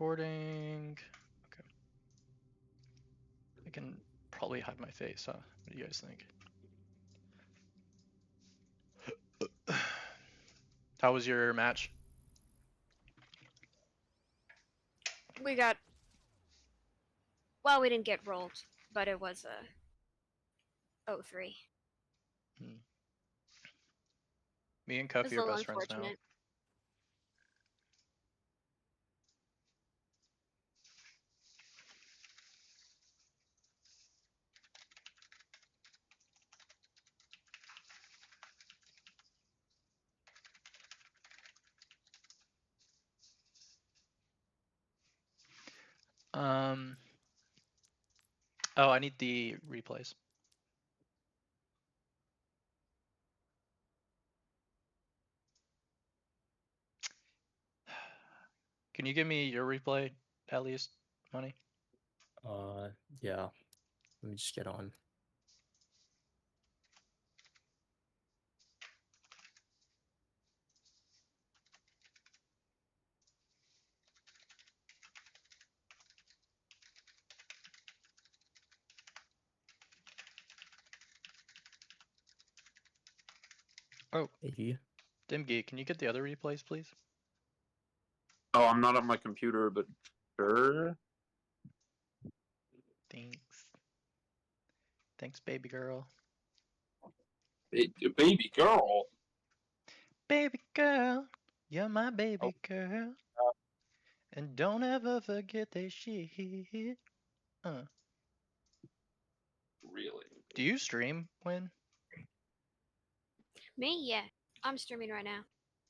recording. Okay. I can probably hide my face, huh? What do you guys think? How was your match? We got. Well, we didn't get rolled, but it was a 0-3. Me and It Cuffy was a are little best friends now. unfortunate. Oh, I need the replays. Can you give me your replay at least, Money? Yeah. Let me just get on. Oh, Hey. Dimgeek, can you get the other replays, please? Oh, I'm not on my computer, but sure. Thanks. Thanks, baby girl. Baby girl. Baby girl, you're my baby girl. And don't ever forget that shit. Really? Do you stream, Win? Me? Yeah. I'm streaming right now.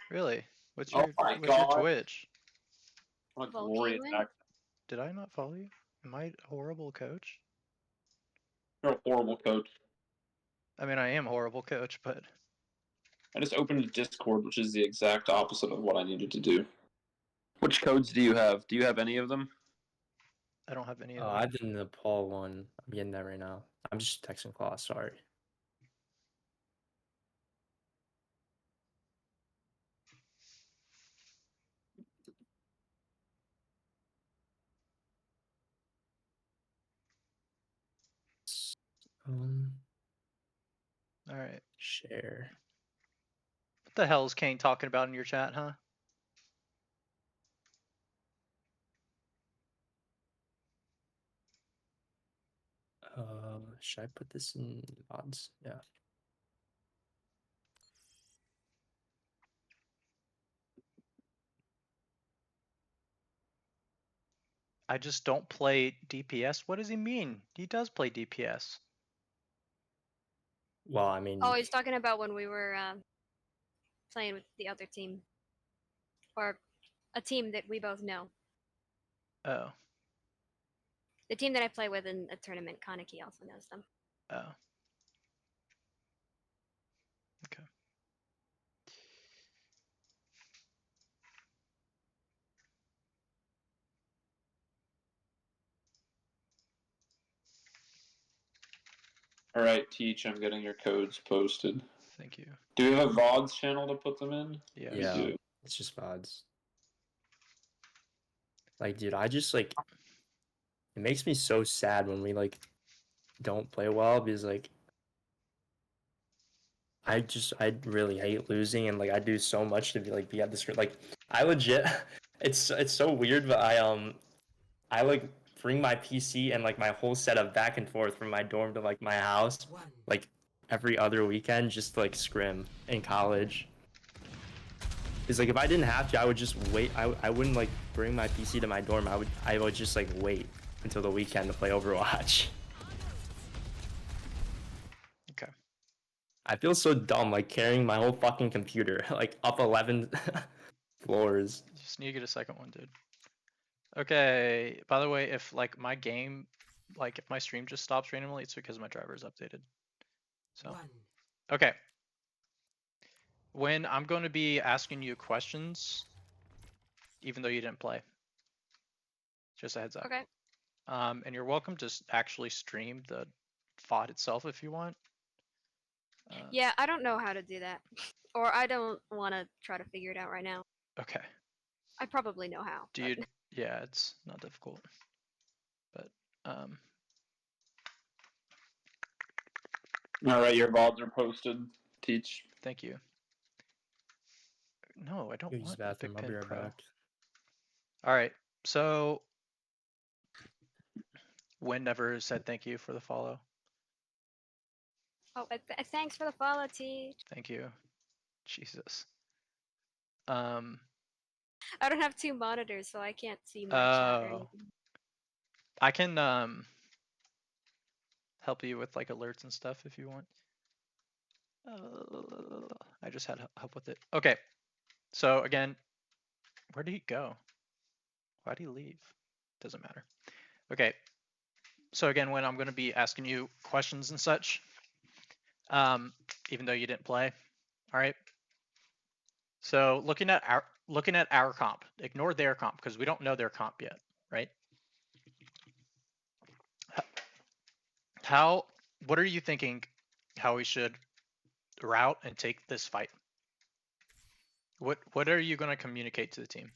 Really? What's Oh your my what's your God. Twitch? What a Volcano? glorious accent. Did I not follow you? Am I a horrible coach? You're a horrible coach. I mean, I am a horrible coach, but I just opened a Discord, which is the exact opposite of what I needed to do. Which codes do you have? Do you have any of them? I don't have any of them. I did the Paul one. I'm getting that right now. I'm just texting class. Sorry. All right. Share. What the hell is Kane talking about in your chat, huh? Should I put this in odds? Yeah. I just don't play DPS. What does he mean? He does play DPS. Well, I mean, Oh, he's talking about when we were playing with the other team. Or a team that we both know. Oh. The team that I play with in a tournament, Kaneki also knows them. Oh. Okay. All right, Teach. I'm getting your codes posted. Thank you. Do we have a VODs channel to put them in? Yes. We yeah, do. it's just odds. Like, dude, I just like. It makes me so sad when we like don't play well because like. I really hate losing and like I do so much to be at this like I legit it's so weird but I like bring my PC and like my whole setup back and forth from my dorm to like my house like every other weekend just to, like scrim in college. It's like if I didn't have to I would just wait I wouldn't like bring my PC to my dorm. I would just like wait until the weekend to play Overwatch. Okay. I feel so dumb, like carrying my whole fucking computer, like up 11 floors. Just need to get a second one, dude. Okay. By the way, if like my game, like if my stream just stops randomly, it's because my driver is updated. So. Okay. When I'm going to be asking you questions, even though you didn't play. Just a heads up. Okay. And you're welcome to actually stream the FOD itself if you want. Yeah, I don't know how to do that. Or I don't want to try to figure it out right now. Okay. I probably know how. Do you Yeah, it's not difficult. But All right, your VODs are posted. Teach. thank you. No, I don't Use want the bathroom. I'll be BigPen right Pro. back. All right, so Win never said thank you for the follow. Oh, thanks for the follow, T. Thank you. Jesus. I don't have 2 monitors, so I can't see my chat or Oh. anything. I can help you with like alerts and stuff if you want. I just had help with it. Okay. So again, where did he go? Why did he leave? Doesn't matter. Okay. So again, when I'm going to be asking you questions and such, even though you didn't play, all right. So looking at our comp, ignore their comp because we don't know their comp yet, right? What are you thinking? How we should route and take this fight? What are you going to communicate to the team?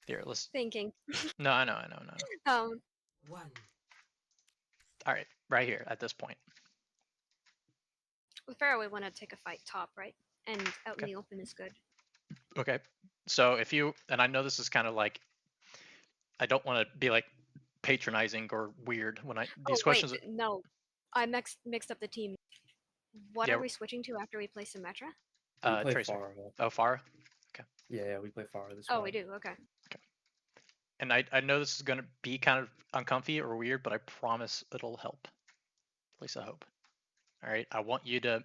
Here, let's. Thinking. No, I know. One. All right, right here at this point. With Pharaoh, we want to take a fight top, right? And out in Okay. the open is good. Okay. So if you, and I know this is kind of like, I don't want to be like patronizing or weird when these questions. Wait, no. I mixed up the team. What Yeah. are we switching to after we play Symmetra? We play Tracer. Pharah. Oh, Pharah. Yeah, we play Pharah this Oh, we round. do. Okay. And I know this is gonna be kind of uncomfy or weird, but I promise it'll help. At least I hope. All right. I want you to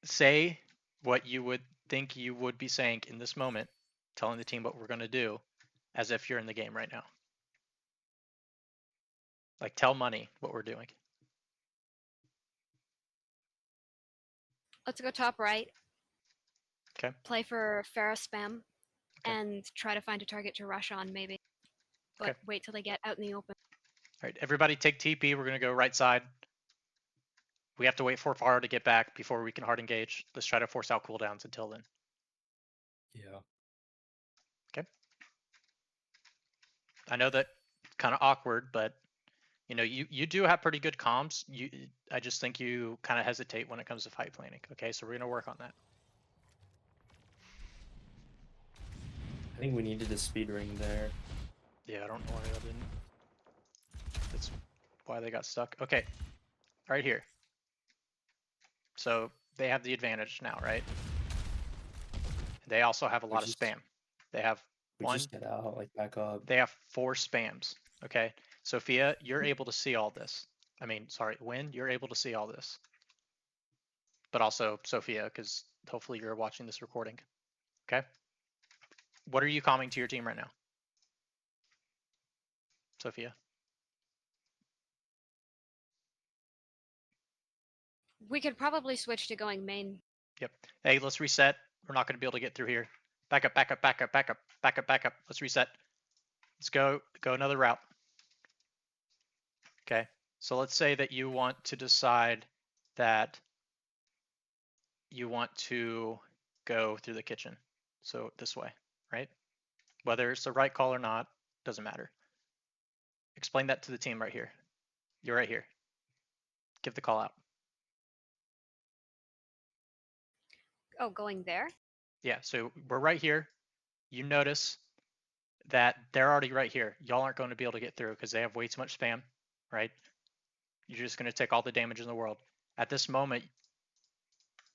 say what you would think you would be saying in this moment, telling the team what we're gonna do, as if you're in the game right now. Like tell Money what we're doing. Let's go top right. Okay. Play for Pharaoh spam. Okay. And try to find a target to rush on, maybe. But Okay. wait till they get out in the open. All right, everybody take TP. We're gonna go right side. We have to wait for Pharah to get back before we can hard engage. Let's try to force out cooldowns until then. Yeah. I know that kind of awkward, but you know you do have pretty good comms. I just think you kind of hesitate when it comes to fight planning. Okay, so we're gonna work on that. I think we needed a speed ring there. Yeah, I don't know why they didn't. That's why they got stuck. Okay, right here. So they have the advantage now, right? They also have a lot of spam. They have We one. just get out, like back up. They have 4 spams. Okay, Sophia, you're able to see all this. I mean, sorry, Win, you're able to see all this. But also Sophia, because hopefully you're watching this recording. Okay. What are you calming to your team right now? Sophia. We could probably switch to going main. Yep. Hey, let's reset. We're not going to be able to get through here. Back up, back up, back up, back up, back up, back up. Let's reset. Let's go another route. Okay. So let's say that you want to decide that you want to go through the kitchen. So this way, right? Whether it's the right call or not, doesn't matter. Explain that to the team right here. You're right here. Give the call out. Oh, going there? Yeah, so we're right here. You notice that they're already right here. Y'all aren't going to be able to get through because they have way too much spam, right? You're just going to take all the damage in the world. At this moment,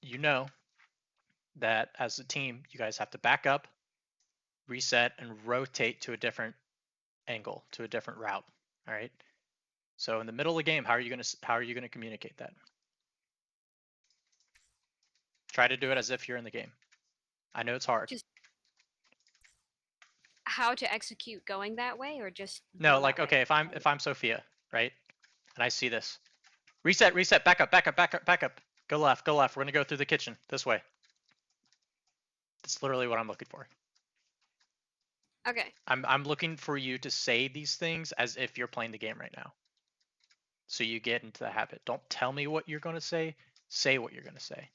you know that as a team, you guys have to back up, reset, and rotate to a different angle, to a different route. All right. So in the middle of the game, how are you going to communicate that? Try to do it as if you're in the game. I know it's hard. Just how to execute going that way, or just No, go like that way? okay, if I'm Sophia, right, and I see this, reset, back up, back up, back up, back up, go left. We're gonna go through the kitchen this way. That's literally what I'm looking for. Okay. I'm looking for you to say these things as if you're playing the game right now. So you get into the habit. Don't tell me what you're going to say. Say what you're going to say.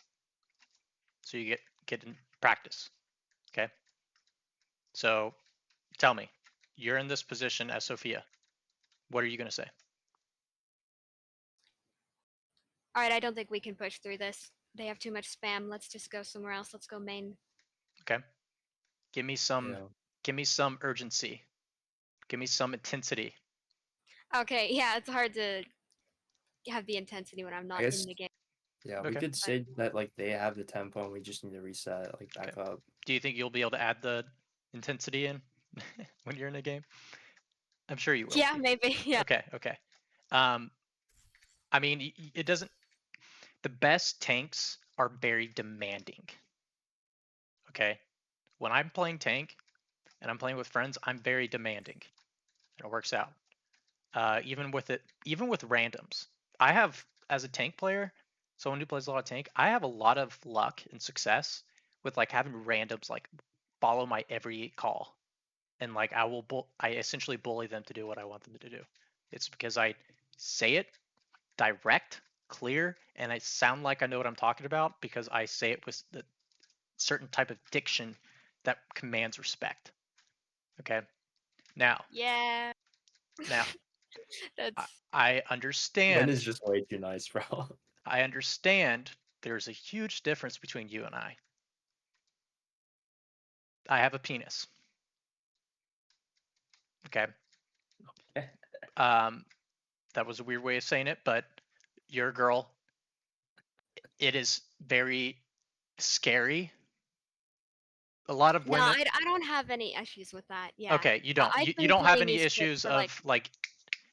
So you get in practice. Okay. So tell me, you're in this position as Sophia. What are you going to say? All right, I don't think we can push through this. They have too much spam. Let's just go somewhere else. Let's go main. Okay. Give me some urgency. Give me some intensity. Okay, yeah, it's hard to have the intensity when I'm not guess- in the game. Yeah, we Okay. could say that like they have the tempo and we just need to reset, like back up. Do you think you'll be able to add the intensity in when you're in a game? I'm sure you will. Yeah, maybe. Yeah. Okay. I mean, it doesn't. The best tanks are very demanding. Okay. When I'm playing tank and I'm playing with friends, I'm very demanding, and it works out. Even with randoms, I have, as a tank player, someone who plays a lot of tank, I have a lot of luck and success with like having randoms like follow my every call, and like I essentially bully them to do what I want them to do. It's because I say it direct, clear, and I sound like I know what I'm talking about because I say it with the certain type of diction that commands respect. Okay. Now, Yeah. That's I Lynn understand. is just way too nice, bro. I understand there's a huge difference between you and I. I have a penis. Okay. That was a weird way of saying it, but you're a girl. It is very scary. A lot of no, women. I don't have any issues with that. Yeah. Okay, you don't. I've You been don't have playing any these clips issues for, of like.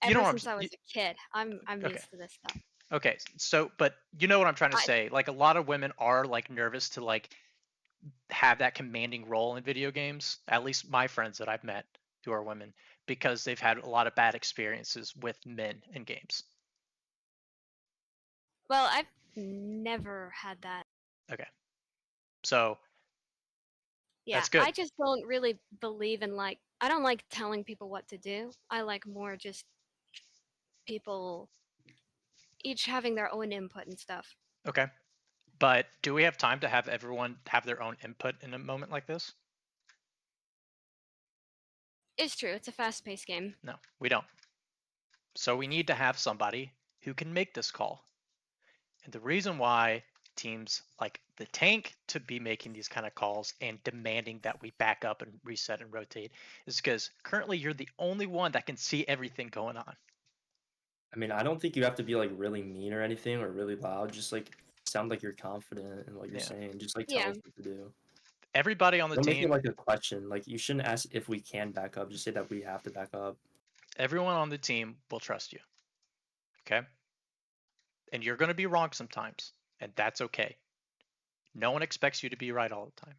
You ever know what since I was a kid. I'm Okay. used to this stuff. Okay, so but you know what I'm trying to I- say. Like a lot of women are like nervous to like have that commanding role in video games. At least my friends that I've met who are women, because they've had a lot of bad experiences with men in games. Well, I've never had that. Okay, so Yeah, that's good. I just don't really believe in like I don't like telling people what to do. I like more just people each having their own input and stuff. Okay, but do we have time to have everyone have their own input in a moment like this? It's true. It's a fast-paced game. No, we don't. So we need to have somebody who can make this call. And the reason why teams like the tank to be making these kind of calls and demanding that we back up and reset and rotate is because currently you're the only one that can see everything going on. I mean, I don't think you have to be like really mean or anything or really loud. Just like sound like you're confident in what you're Yeah. saying. Just like tell Yeah. us what to do. Everybody on the Don't make it team, like a question. Like you shouldn't ask if we can back up. Just say that we have to back up. everyone on the team will trust you. Okay? And you're going to be wrong sometimes, and that's okay. No one expects you to be right all the time.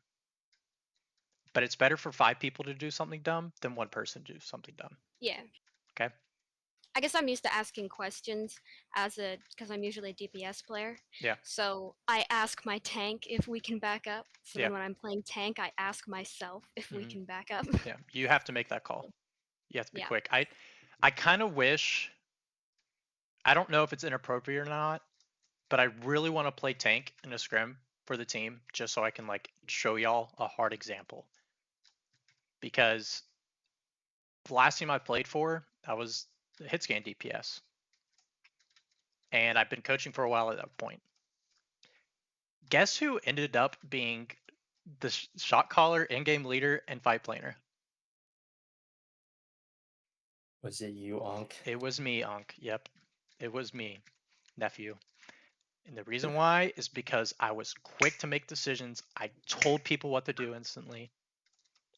But it's better for 5 people to do something dumb than 1 person to do something dumb. Yeah. Okay? I guess I'm used to asking questions because I'm usually a DPS player. Yeah. So I ask my tank if we can back up. So Yeah. then when I'm playing tank, I ask myself if we Mhm. can back up. Yeah, you have to make that call. You have to be Yeah. quick. I kind of wish, I don't know if it's inappropriate or not, but I really want to play tank in a scrim for the team just so I can like show y'all a hard example. Because the last team I played for, I was the Hitscan DPS. And I've been coaching for a while at that point. Guess who ended up being the shot caller, in-game leader, and fight planer? Was it you, Ankh? It was me, Ankh. Yep, it was me, nephew. And the reason why is because I was quick to make decisions. I told people what to do instantly.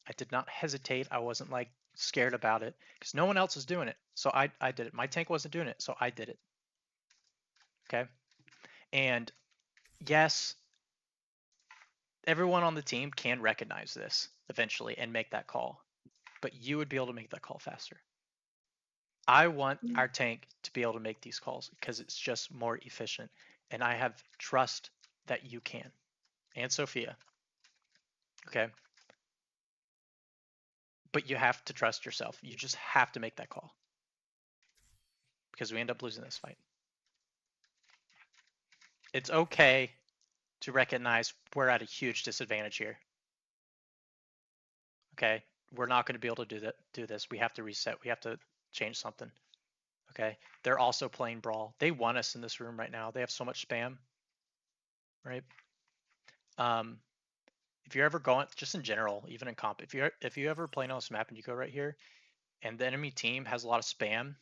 I did not hesitate. I wasn't like scared about it because no one else was doing it. So I did it. My tank wasn't doing it, so I did it. Okay. And yes, everyone on the team can recognize this eventually and make that call, but you would be able to make that call faster. I want our tank to be able to make these calls because it's just more efficient. And I have trust that you can. And Sophia. Okay. But you have to trust yourself. You just have to make that call. because we end up losing this fight. It's okay to recognize we're at a huge disadvantage here. Okay, we're not going to be able to do this. We have to reset. We have to change something. Okay, they're also playing Brawl. They want us in this room right now. They have so much spam, right? If you're ever going, just in general, even in comp, if you ever playing on this map and you go right here, and the enemy team has a lot of spam,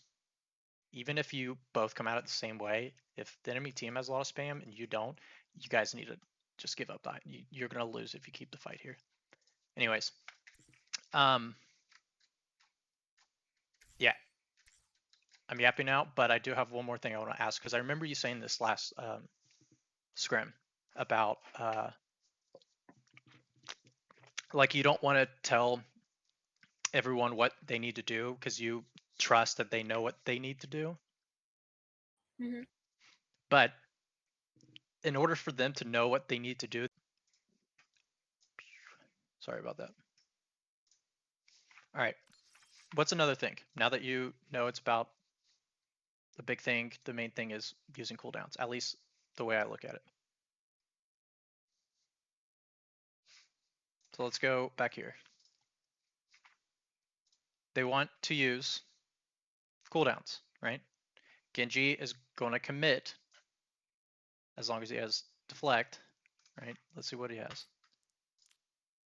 even if you both come at it the same way, if the enemy team has a lot of spam and you don't, you guys need to just give up that. You're gonna lose if you keep the fight here. Anyways, yeah, I'm yapping out, but I do have one more thing I want to ask because I remember you saying this last scrim about like you don't want to tell everyone what they need to do because you trust that they know what they need to do. Mhm. But in order for them to know what they need to do, sorry about that. All right, what's another thing? Now that you know it's about the big thing, the main thing is using cooldowns, at least the way I look at it. So let's go back here. They want to use cooldowns, right? Genji is going to commit as long as he has deflect, right? Let's see what he has.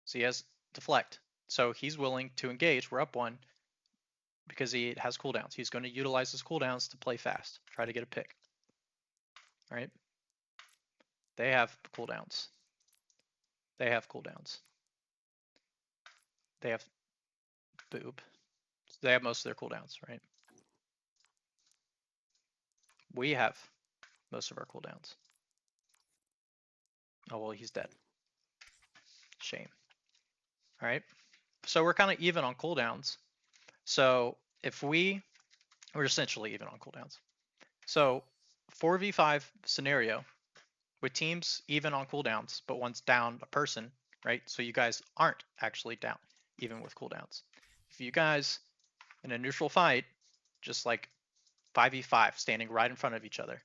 So he has deflect. So he's willing to engage. We're up 1 because he has cooldowns. He's going to utilize his cooldowns to play fast, try to get a pick. All right? They have cooldowns. They have cooldowns. They have boob. They have most of their cooldowns, right? We have most of our cooldowns. Oh, well, he's dead. Shame. All right. So we're kind of even on cooldowns. So if we're essentially even on cooldowns. So 4v5 scenario with teams even on cooldowns, but one's down a person, right? So you guys aren't actually down even with cooldowns. If you guys in a neutral fight, just like 5v5 standing right in front of each other,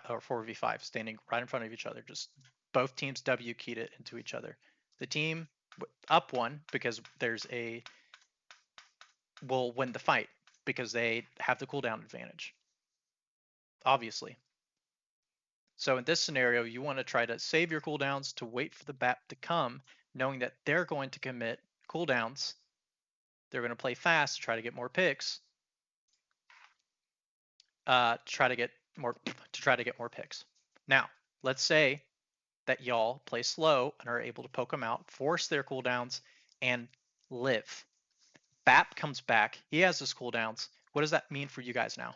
or 4v5 standing right in front of each other, just both teams W keyed it into each other. The team up 1 because will win the fight because they have the cooldown advantage, obviously. So in this scenario, you want to try to save your cooldowns to wait for the BAP to come, knowing that they're going to commit cooldowns. They're going to play fast to try to get more picks. To try to get more picks. Now, let's say that y'all play slow and are able to poke them out, force their cooldowns, and live. BAP comes back. He has his cooldowns. What does that mean for you guys now?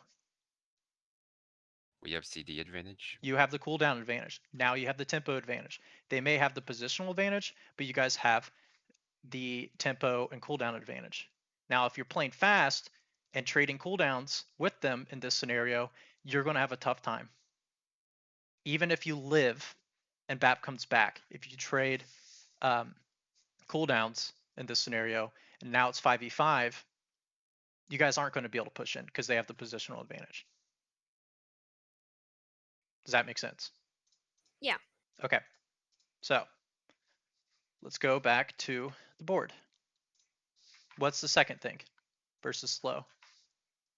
We have CD advantage. You have the cooldown advantage. Now you have the tempo advantage. They may have the positional advantage, but you guys have the tempo and cooldown advantage. Now, if you're playing fast and trading cooldowns with them in this scenario, you're going to have a tough time. Even if you live and BAP comes back, if you trade cooldowns in this scenario, and now it's 5v5, you guys aren't going to be able to push in because they have the positional advantage. Does that make sense? Yeah. Okay. So let's go back to the board. What's the second thing versus slow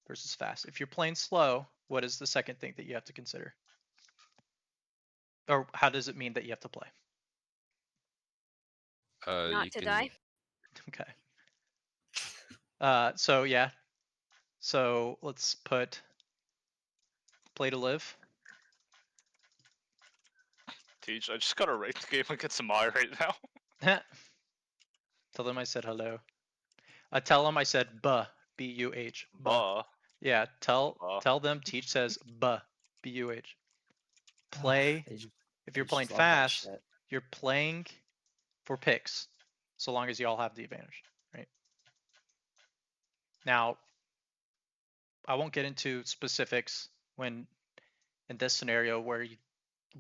versus fast? If you're playing slow, what is the second thing that you have to consider? Or how does it mean that you have to play? Not You to can die. Okay. So yeah. So let's put play to live. Teach, I just gotta rate the game against Amai right now. Tell them I said hello. Tell them I said buh, B-U-H. Buh. Yeah, tell Buh. them Teach says buh, B-U-H. Play. They just- If they you're just playing love that fast, shit. you're playing for picks, so long as you all have the advantage, right? Now, I won't get into specifics when in this scenario where you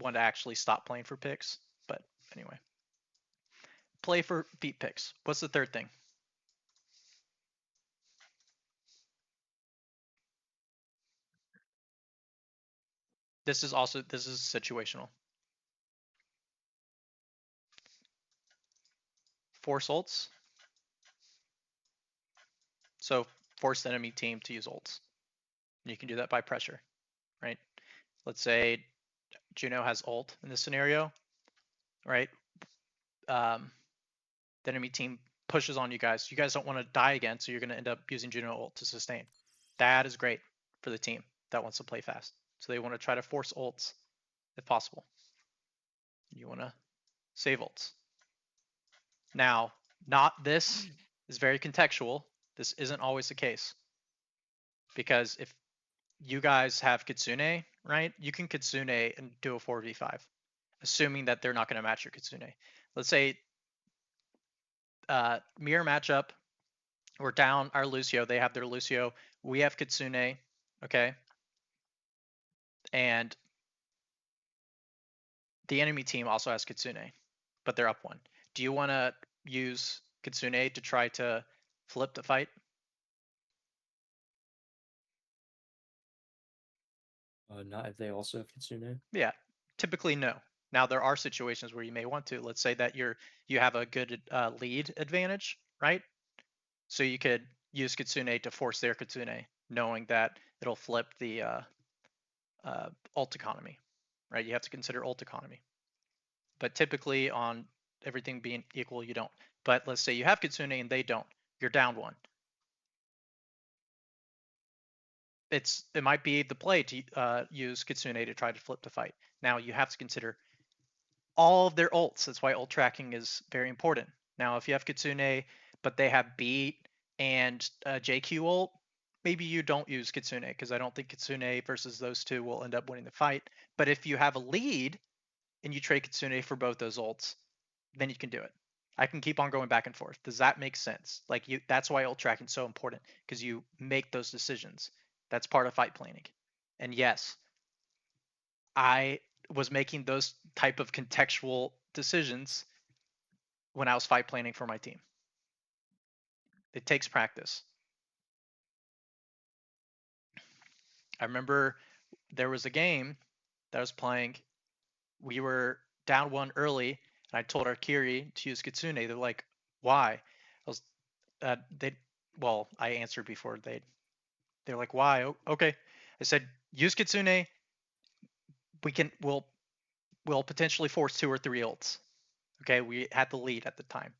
want to actually stop playing for picks, but anyway. Play for beat picks. What's the third thing? This is situational. Force ults. So force the enemy team to use ults. And you can do that by pressure, right? Let's say Juno has ult in this scenario, right? The enemy team pushes on you guys. You guys don't want to die again, so you're going to end up using Juno ult to sustain. That is great for the team that wants to play fast. So they want to try to force ults if possible. You want to save ults. Now, this is very contextual. This isn't always the case. Because if you guys have Kitsune, right? You can Kitsune and do a 4v5, assuming that they're not going to match your Kitsune. Let's say mirror matchup, we're down our Lucio, they have their Lucio, we have Kitsune, okay? And the enemy team also has Kitsune, but they're up 1. Do you want to use Kitsune to try to flip the fight? Not if they also have Kitsune. Yeah, typically no. Now there are situations where you may want to. Let's say that you have a good lead advantage, right? So you could use Kitsune to force their Kitsune, knowing that it'll flip the ult economy, right? You have to consider ult economy. But typically on everything being equal, you don't. But let's say you have Kitsune and they don't. You're down 1. It might be the play to use Kitsune to try to flip the fight. Now you have to consider all of their ults. That's why ult tracking is very important. Now, if you have Kitsune, but they have beat and JQ ult, maybe you don't use Kitsune, because I don't think Kitsune versus those two will end up winning the fight. But if you have a lead and you trade Kitsune for both those ults, then you can do it. I can keep on going back and forth. Does that make sense? Like that's why ult tracking is so important, because you make those decisions. That's part of fight planning. And yes, I was making those type of contextual decisions when I was fight planning for my team. It takes practice. I remember there was a game that I was playing. We were down 1 early, and I told our Kiri to use Kitsune. They're like, "Why?" I answered before they're like, "Why?" Okay, I said, "Use Kitsune. We'll potentially force 2 or 3 ults." Okay, we had the lead at the time.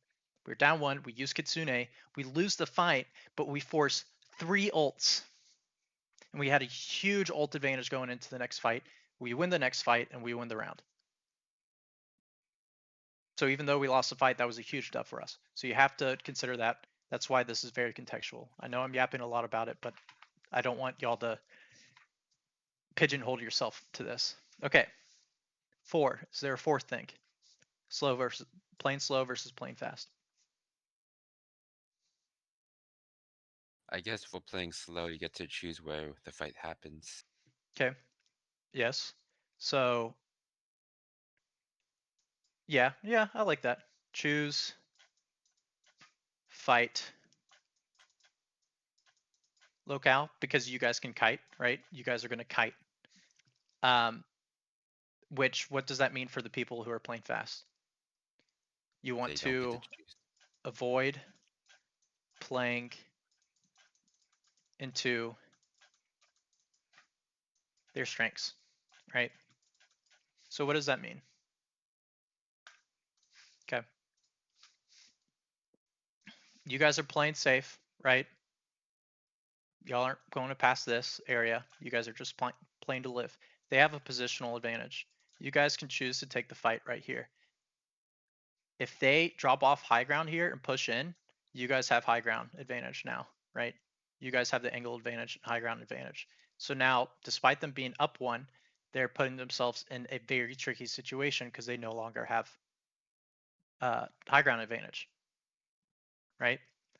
We were down 1. We use Kitsune. We lose the fight, but we force 3 ults. And we had a huge ult advantage going into the next fight. We win the next fight, and we win the round. So even though we lost the fight, that was a huge dub for us. So you have to consider that. That's why this is very contextual. I know I'm yapping a lot about it, but I don't want y'all to pigeonhole yourself to this. Okay. 4. Is there a 4th thing? Playing slow versus playing fast. I guess if we're playing slow, you get to choose where the fight happens. Okay. Yes. So yeah, I like that. Choose fight locale, because you guys can kite, right? You guys are going to kite. What does that mean for the people who are playing fast? You want They don't to get to choose. avoid playing into their strengths, right? So what does that mean? Okay. You guys are playing safe, right? Y'all aren't going to pass this area. You guys are just playing to live. They have a positional advantage. You guys can choose to take the fight right here. If they drop off high ground here and push in, you guys have high ground advantage now, right? You guys have the angle advantage, high ground advantage. So now, despite them being up 1, they're putting themselves in a very tricky situation because they no longer have high ground advantage, right?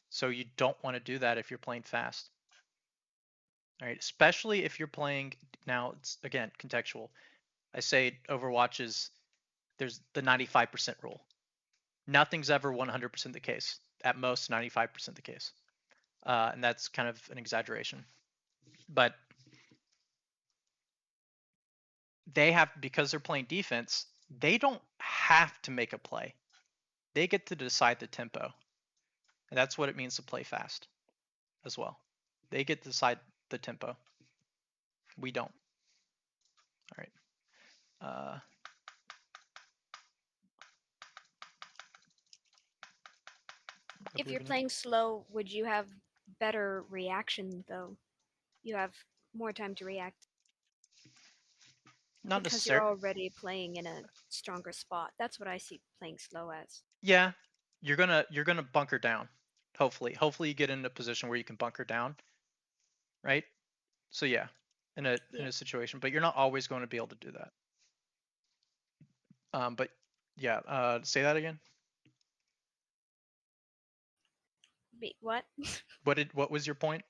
So you don't want to do that if you're playing fast. All right, especially if you're playing, now it's again contextual. I say Overwatch is, there's the 95% rule. Nothing's ever 100% the case. At most, 95% the case. And that's kind of an exaggeration. But they have, because they're playing defense, they don't have to make a play. They get to decide the tempo. And that's what it means to play fast as well. They get to decide the tempo. We don't. All right. I If believe you're in it. playing slow, would you have better reaction though? You have more time to react Not because you're necessarily. already playing in a stronger spot. That's what I see playing slow as. Yeah, you're gonna bunker down. Hopefully you get in a position where you can bunker down, right? So yeah, in a situation, but you're not always going to be able to do that. But yeah, say that again. What? What was your point?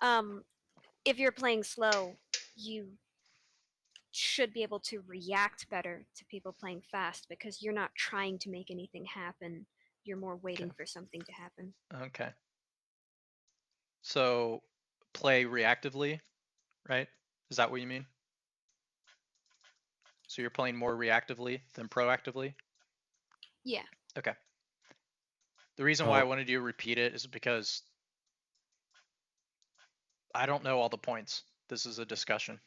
If you're playing slow, you should be able to react better to people playing fast because you're not trying to make anything happen. You're more waiting for something to happen. Okay. So play reactively, right? Is that what you mean? So you're playing more reactively than proactively? Yeah. Okay. The reason why I Oh. wanted you to repeat it is because I don't know all the points. This is a discussion.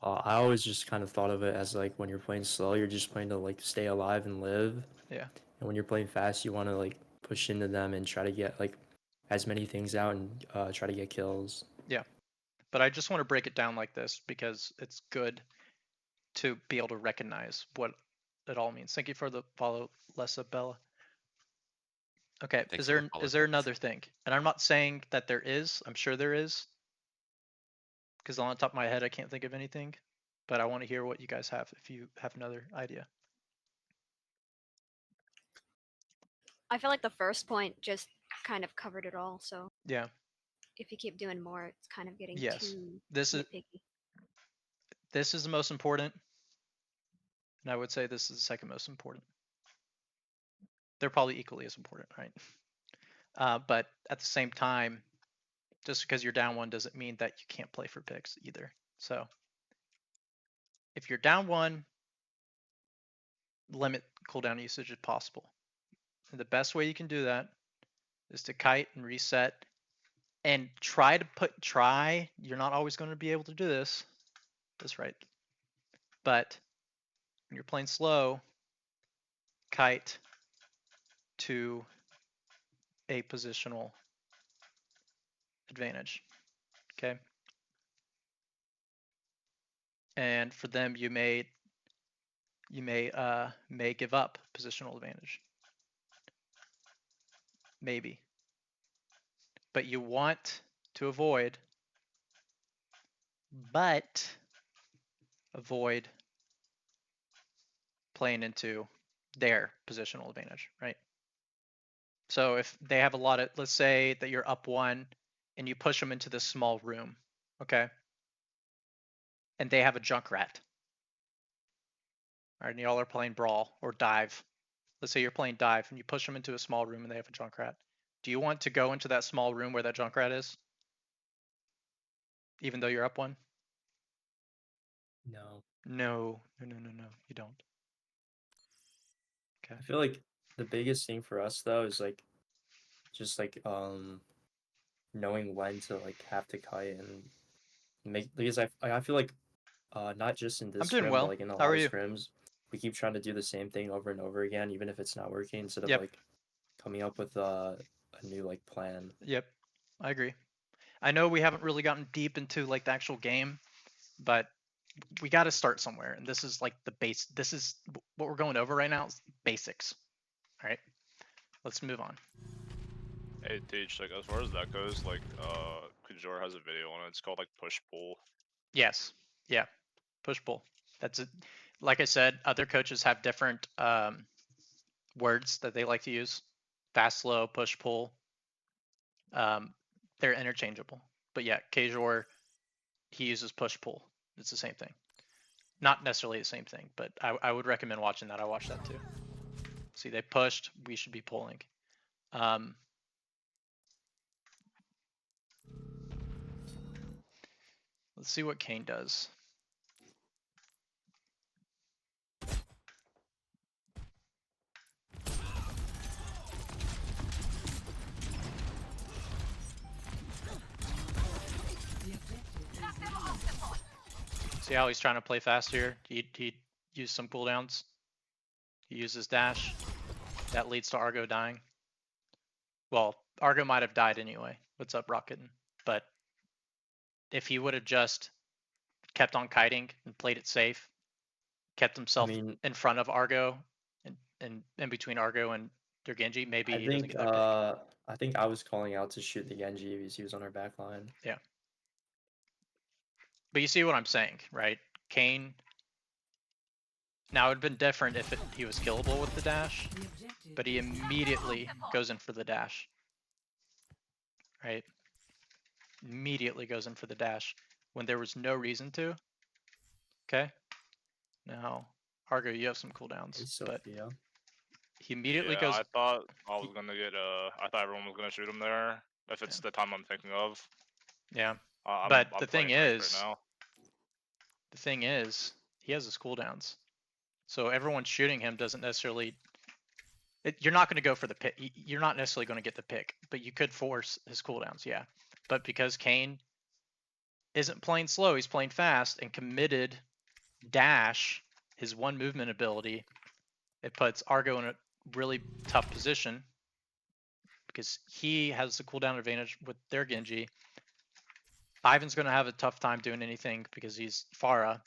I always just kind of thought of it as like when you're playing slow, you're just playing to like stay alive and live. Yeah. And when you're playing fast, you want to like push into them and try to get like as many things out and try to get kills. Yeah. But I just want to break it down like this because it's good to be able to recognize what it all means. Thank you for the follow, Lessa Bella. Okay, Thanks is for there the follow, is there guys. another thing? And I'm not saying that there is. I'm sure there is. Because on the top of my head, I can't think of anything. But I want to hear what you guys have if you have another idea. I feel like the first point just kind of covered it all. So Yeah. if you keep doing more, it's kind of getting Yes. too This is nitpicky. the most important. And I would say this is the second most important. They're probably equally as important, right? But at the same time, just because you're down one doesn't mean that you can't play for picks either. So if you're down one, limit cooldown usage if possible. And the best way you can do that is to kite and reset and try. You're not always going to be able to do this. That's right. But when you're playing slow, kite to a positional advantage. Okay. And for them, you may give up positional advantage. Maybe. But you want to avoid playing into their positional advantage, right? So if they have a lot of, let's say that you're up one and you push them into this small room, okay? And they have a Junkrat. All right, and y'all are playing Brawl or Dive. Let's say you're playing Dive and you push them into a small room and they have a Junkrat. Do you want to go into that small room where that Junkrat is? Even though you're up one? No. No, you don't. I feel like the biggest thing for us though is like just like knowing when to like have to kite and make, because I feel like not just in I'm this doing scrim, but well. like in a How lot are of you? scrims, we keep trying to do the same thing over and over again, even if it's not working, instead of Yep. like coming up with a new like plan. Yep, I agree. I know we haven't really gotten deep into like the actual game, but we got to start somewhere. And this is like the base. This is what we're going over right now. Is basics. All right, let's move on. Hey, Teach, like as far as that goes, like Kujor has a video on it. It's called like push pull. Yes. Yeah. Push pull. That's it. Like I said, other coaches have different words that they like to use. Fast, slow, push, pull. They're interchangeable. But yeah, Kajor, he uses push, pull. It's the same thing. Not necessarily the same thing, but I would recommend watching that. I watched that too. See, they pushed. We should be pulling. Let's see what Kane does. See how he's trying to play fast here? He used some cooldowns. He uses dash. That leads to Argo dying. Well, Argo might have died anyway. What's up, Rocketin? But if he would have just kept on kiting and played it safe, kept I himself mean, in front of Argo and in between Argo and their Genji, maybe I he doesn't think get that pick. I think I was calling out to shoot the Genji because he was on our back line. But you see what I'm saying, right? Kane. Now it would have been different if he was killable with the dash, The objective but he is immediately goes in for the dash. Right? Immediately goes in for the dash when there was no reason to. Okay. Now, Argo, you have some cooldowns, Hey, but Sophia. he immediately Yeah, goes. I thought I was gonna get. I thought everyone was gonna shoot him there. If it's the time I'm thinking of. Yeah. I'm, But I'm the thing playing ranked is, right now. the thing is, he has his cooldowns. So everyone shooting him doesn't necessarily. You're not going to go for the pick. You're not necessarily going to get the pick, but you could force his cooldowns, yeah. But because Kane isn't playing slow, he's playing fast and committed dash, his one movement ability, it puts Argo in a really tough position because he has the cooldown advantage with their Genji. Ivan's going to have a tough time doing anything because he's Pharah.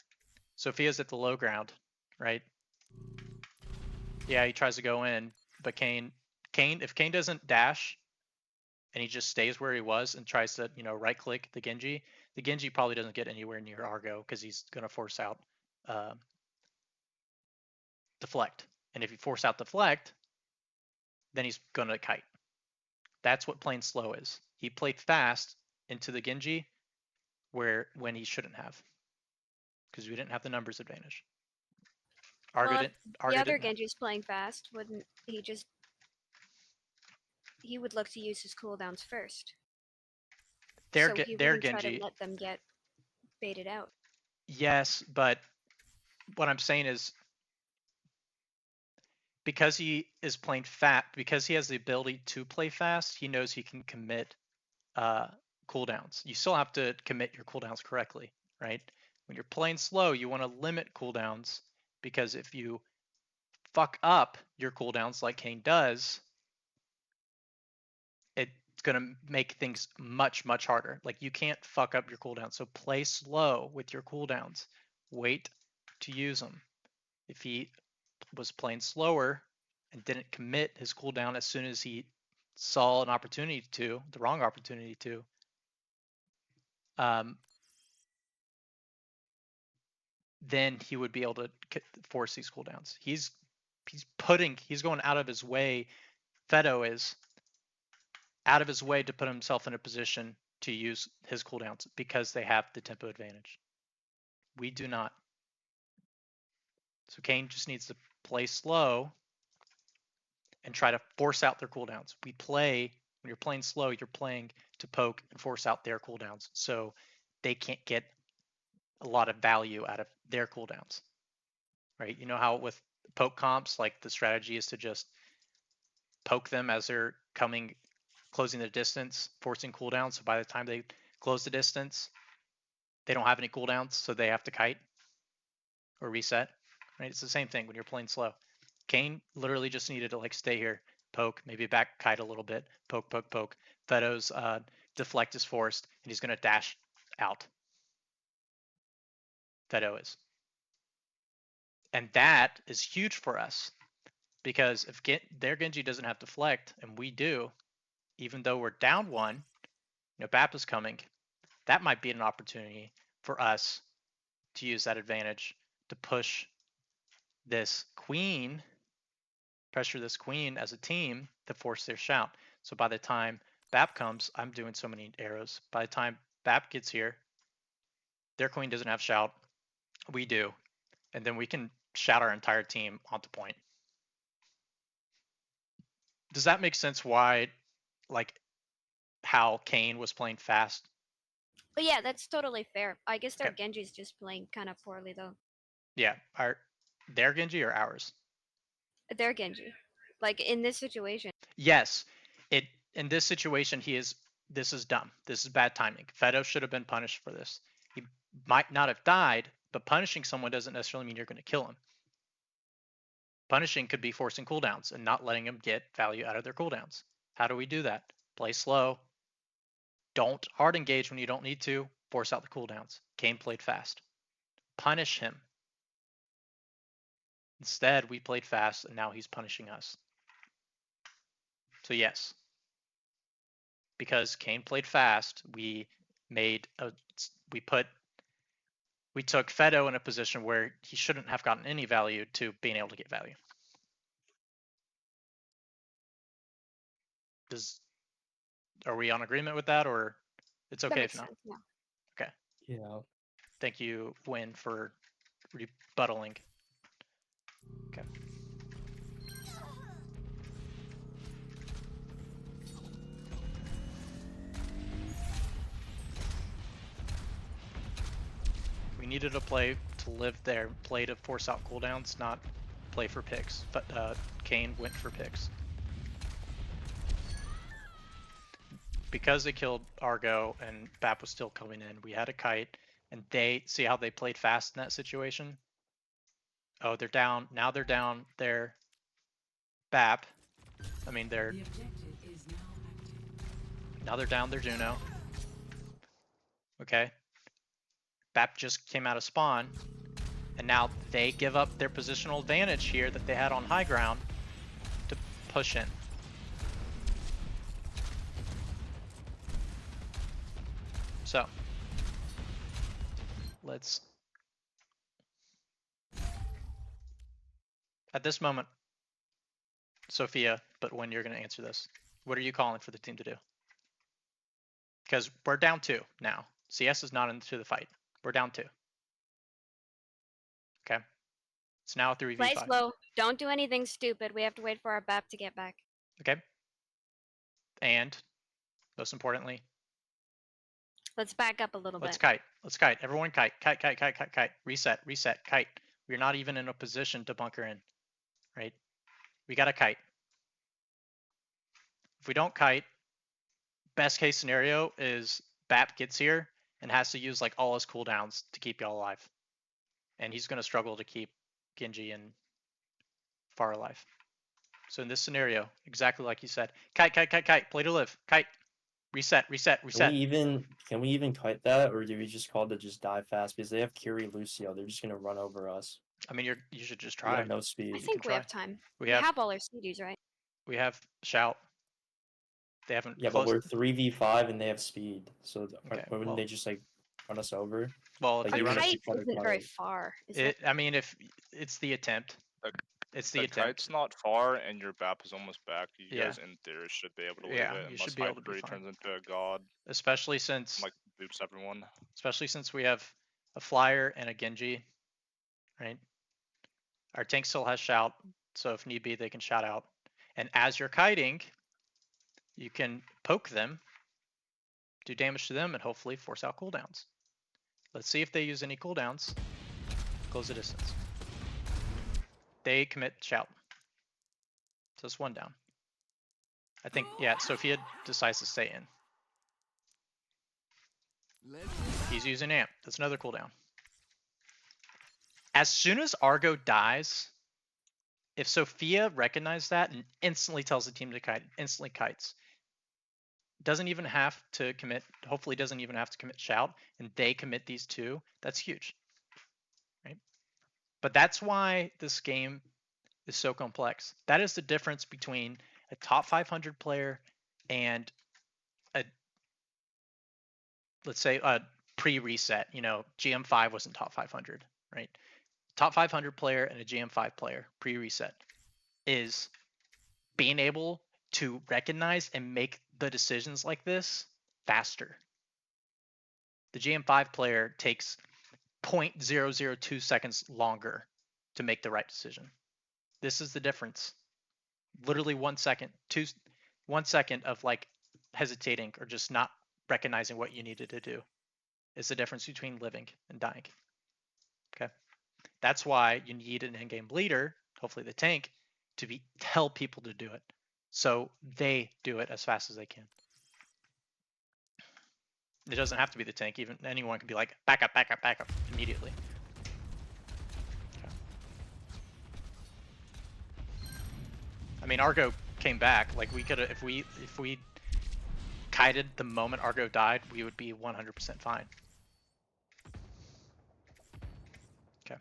Sophia's at the low ground, right? Yeah, he tries to go in, but if Kane doesn't dash and he just stays where he was and tries to, right click the Genji probably doesn't get anywhere near Argo because he's going to force out deflect. And if you force out deflect, then he's going to kite. That's what playing slow is. He played fast into the Genji when he shouldn't have because we didn't have the numbers advantage. Argo Well, didn't. the other didn't have- Genji's playing fast. Wouldn't he just? He would look to use his cooldowns first. their so he their wouldn't try Genji. to let them get baited out. Yes, but what I'm saying is because he is playing fat, because he has the ability to play fast, he knows he can commit cooldowns. You still have to commit your cooldowns correctly, right? When you're playing slow, you want to limit cooldowns because if you fuck up your cooldowns like Kane does, it's going to make things much, much harder. Like you can't fuck up your cooldowns. So play slow with your cooldowns. Wait to use them. If he was playing slower and didn't commit his cooldown as soon as he saw an opportunity to, the wrong opportunity to, then he would be able to force these cooldowns. He's going out of his way. Fedo is out of his way to put himself in a position to use his cooldowns because they have the tempo advantage. We do not. So Kane just needs to play slow and try to force out their cooldowns. When you're playing slow, you're playing to poke and force out their cooldowns. So they can't get a lot of value out of their cooldowns, right? You know how with poke comps, like the strategy is to just poke them as they're closing the distance, forcing cooldowns. So by the time they close the distance, they don't have any cooldowns, so they have to kite or reset, right? It's the same thing when you're playing slow. Kane literally just needed to stay here, poke, maybe back kite a little bit, poke, poke, poke. Fedo's deflect is forced, and he's going to dash out. Fedo is. And that is huge for us because if their Genji doesn't have deflect and we do, even though we're down one, BAP is coming, that might be an opportunity for us to use that advantage to push this queen, pressure this queen as a team to force their shout. So by the time BAP comes, I'm doing so many arrows. By the time BAP gets here, their queen doesn't have shout. We do. And then we can shout our entire team onto point. Does that make sense why, how Kane was playing fast? But yeah, that's totally fair. I guess their Okay. Genji's just playing kind of poorly though. Yeah. Their Genji or ours? Their Genji, in this situation. Yes. In this situation, this is dumb. This is bad timing. Fedo should have been punished for this. He might not have died, But punishing someone doesn't necessarily mean you're going to kill him. Punishing could be forcing cooldowns and not letting them get value out of their cooldowns. How do we do that? Play slow. Don't hard engage when you don't need to. Force out the cooldowns. Kayn played fast. Punish him. Instead, we played fast, and now he's punishing us. So yes, because Kayn played fast, we took Fedo in a position where he shouldn't have gotten any value to being able to get value. Are we on agreement with that, or it's That okay makes if not? sense, yeah. Yeah. Thank you, Win, for rebuttaling. Okay. We needed a play to live there, play to force out cooldowns, not play for picks. But Kayn went for picks. Because they killed Argo and Bap was still coming in, we had a kite, and they see how they played fast in that situation. Oh, they're down. Now they're down their Bap. I mean, they're The objective is now active. now they're down their Juno. Okay. Bap just came out of spawn, and now they give up their positional advantage here that they had on high ground to push in. So, let's, at this moment, Sophia, but when you're going to answer this, what are you calling for the team to do? Because we're down 2 now. CS is not into the fight. We're down 2. Okay. It's now 3v5. Play slow. Don't do anything stupid. We have to wait for our BAP to get back. Okay. And, most importantly, Let's back up a little let's bit. kite. Let's kite. Everyone kite. Kite, kite, kite, kite, kite. Reset, reset, kite. We're not even in a position to bunker in, right? We got to kite. If we don't kite, best case scenario is BAP gets here and has to use like all his cooldowns to keep y'all alive. And he's going to struggle to keep Genji and Pharah alive. So in this scenario, exactly like you said, kite, kite, kite, kite, play to live, kite, reset, reset, reset. Can we even kite that, or do we just call it to just die fast? Because they have Curie, Lucio. They're just gonna run over us. I mean, you should just We try. have no speed. I think we try. have time. We We have have all our CDs, right? we have shout. They haven't Yeah, but closed. we're 3v5 and they have speed. So Okay, wouldn't well- they just like run us over? Well, if Like, they Our even run if us, we kite try to isn't cut very it. far. Is it? I mean, if it's the attempt, it's the The attempt. kite's not far, and your BAP is almost back. You Yeah. guys, in theory, should be able to leave Yeah, it you should unless be able to be Hyperbreed fine. turns into a god, Especially since like boots everyone. we have a flyer and a Genji, right? Our tank still has shout, so if need be, they can shout out. And as you're kiting, you can poke them, do damage to them, and hopefully force out cooldowns. Let's see if they use any cooldowns. Close the distance. They commit shout. So it's 1 down. I think, yeah, Sophia decides to stay in. He's using amp. That's another cooldown. As soon as Argo dies, if Sophia recognized that and instantly tells the team to kite, instantly kites. Doesn't even have to commit, hopefully doesn't even have to commit shout, and they commit these 2, that's huge. Right? But that's why this game is so complex. That is the difference between a top 500 player and a, let's say, a pre-reset. You know, GM5 wasn't top 500, right? Top 500 player and a GM5 player pre-reset is being able to recognize and make the decisions like this faster. The GM5 player takes 0.002 seconds longer to make the right decision. This is the difference. Literally 1 second, 1 second of like hesitating or just not recognizing what you needed to do is the difference between living and dying. Okay. That's why you need an in-game leader, hopefully the tank, to tell people to do it. So they do it as fast as they can. It doesn't have to be the tank, even anyone can be like, back up, back up, back up immediately. I mean, Argo came back. Like we could have, if we kited the moment Argo died, we would be 100% fine. Okay.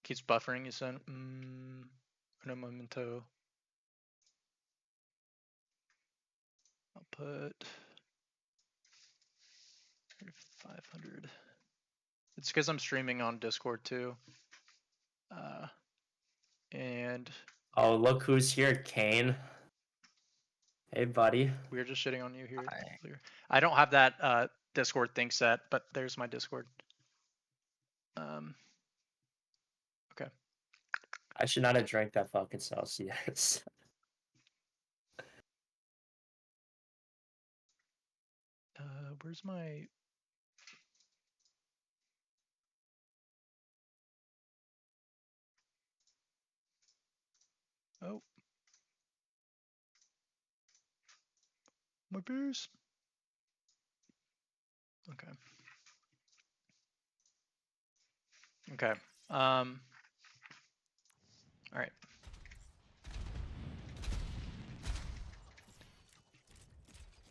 Keeps buffering. You said. No momento. I'll put 500. It's because I'm streaming on Discord too. And Oh, look who's here, Kane. Hey, buddy. we were just shitting on you here. Hi. Earlier. I don't have that Discord thing set, but there's my Discord. Okay. I should not have drank that fucking Celsius. Where's my? Oh. My boost. Okay. Okay. All right.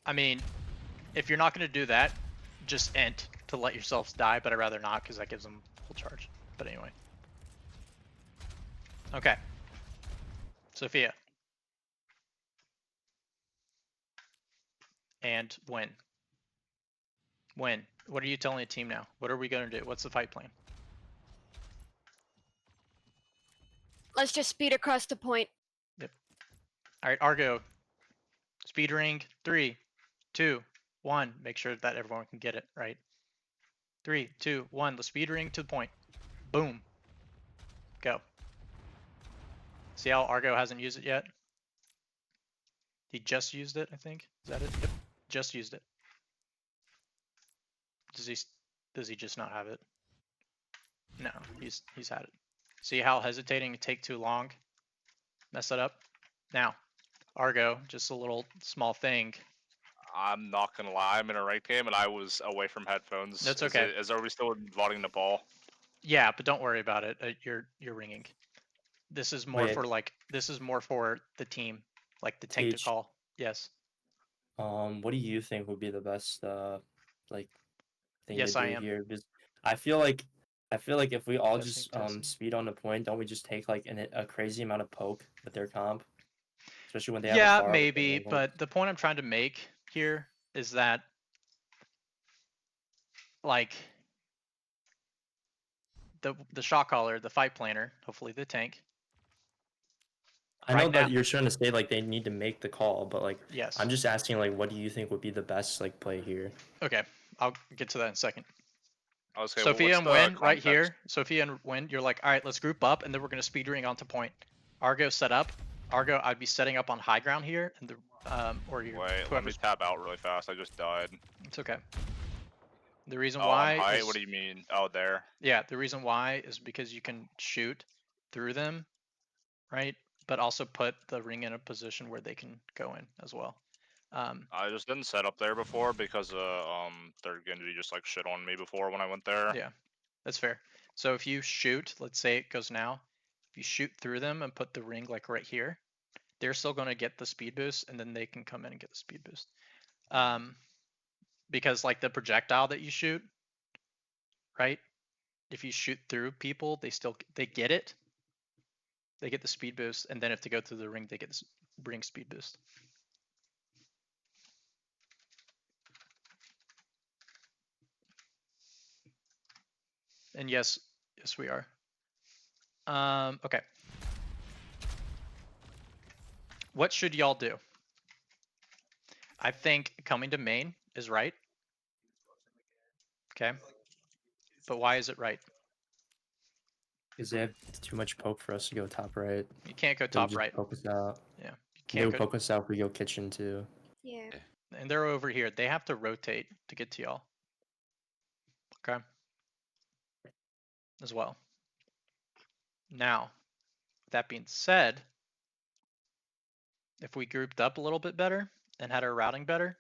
I mean, if you're not going to do that, just ent to let yourselves die, but I'd rather not because that gives them full charge. But anyway. Okay. Sophia. And win. Win. What are you telling the team now? What are we going to do? What's the fight plan? Let's just speed across the point. All right, Argo. Speed ring. 3, 2, 1. Make sure that everyone can get it, right? 3, 2, 1. The speed ring to the point. Boom. Go. See how Argo hasn't used it yet? He just used it, I think. Is that it? Yep. Just used it. Does he just not have it? No, he's had it. See how hesitating to take too long? Mess it up. Now, Argo, just a little small thing. I'm not gonna lie, I'm in a ranked game and I was away from headphones. That's okay. Is everybody still voting Nepal? Yeah, but don't worry about it. You're ringing. This is more Wait. for this is more for the team, like the tank to Teach. call. Yes. What do you think would be the best like thing Yes, to do I am. here? Because I feel like if we all Testing, just testing. speed on the point, don't we just take like a crazy amount of poke with their comp? Especially when they have Yeah, a Pharah with maybe, the but the point I'm trying to make here is that like the shot caller, the fight planner, hopefully the tank. I know right that now- you're trying to say like they need to make the call, but like Yes. I'm just asking like what do you think would be the best like play here? Okay, I'll get to that in a second. Okay, Sophia well, and what's the Win right context? here. Sophia and Win, you're like, all right, let's group up, and then we're gonna speed ring onto point. Argo set up. Argo, I'd be setting up on high ground here, and the or your Wait, let me whoever's. tab out really fast. I just died. It's okay. The reason Oh, why on height? is What do you mean? Oh, there. yeah, the reason why is because you can shoot through them, right? But also put the ring in a position where they can go in as well. I just didn't set up there before because third Genji just like shit on me before when I went there. Yeah, that's fair. So if you shoot, let's say it goes now, if you shoot through them and put the ring like right here, they're still going to get the speed boost, and then they can come in and get the speed boost. Because like the projectile that you shoot, right? If you shoot through people, they get it. They get the speed boost, and then if they go through the ring, they get this ring speed boost. And yes, we are. Okay. What should y'all do? I think coming to main is right. Okay. But why is it right? Because they have too much poke for us to go top right. You can't go They top just right. Poke us out. Yeah. You They can't would go. poke us out if we go kitchen too. Yeah. And they're over here. They have to rotate to get to y'all. Okay. As well. Now, that being said, if we grouped up a little bit better and had our routing better,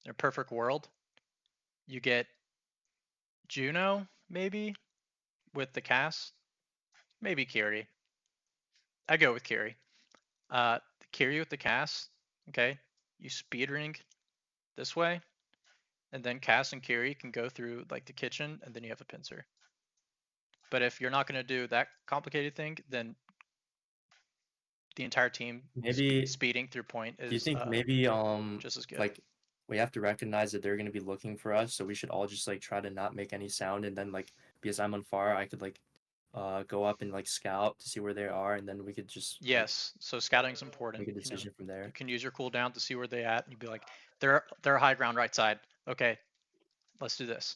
in a perfect world, you get Juno, maybe, with the Cass, maybe Kiri. I go with Kiri. Kiri with the Cass. Okay, you speed ring this way, and then Cass and Kiri can go through like the kitchen, and then you have a pincer. But if you're not gonna do that complicated thing, then the entire team Maybe speeding through point do you is think maybe just as good. like we have to recognize that they're gonna be looking for us, so we should all just like try to not make any sound, and then like because I'm on far, I could like go up and like scout to see where they are, and then we could just like, Yes, so scouting's important. make a You know, decision from there. you can use your cooldown to see where they're at, and you'd be like, they're high ground right side. Okay, let's do this.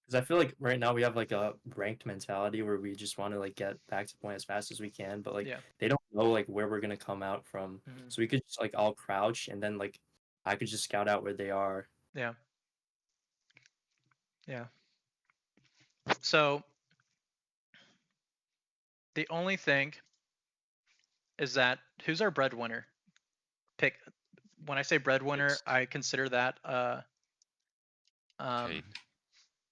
Because I feel like right now we have like a ranked mentality where we just want to like get back to point as fast as we can, but like Yeah. they don't know like where we're gonna come out from. Mhm. So we could just like all crouch, and then like I could just scout out where they are. Yeah. Yeah. So the only thing is that who's our breadwinner? Pick. When I say breadwinner, It's- I consider that Kane.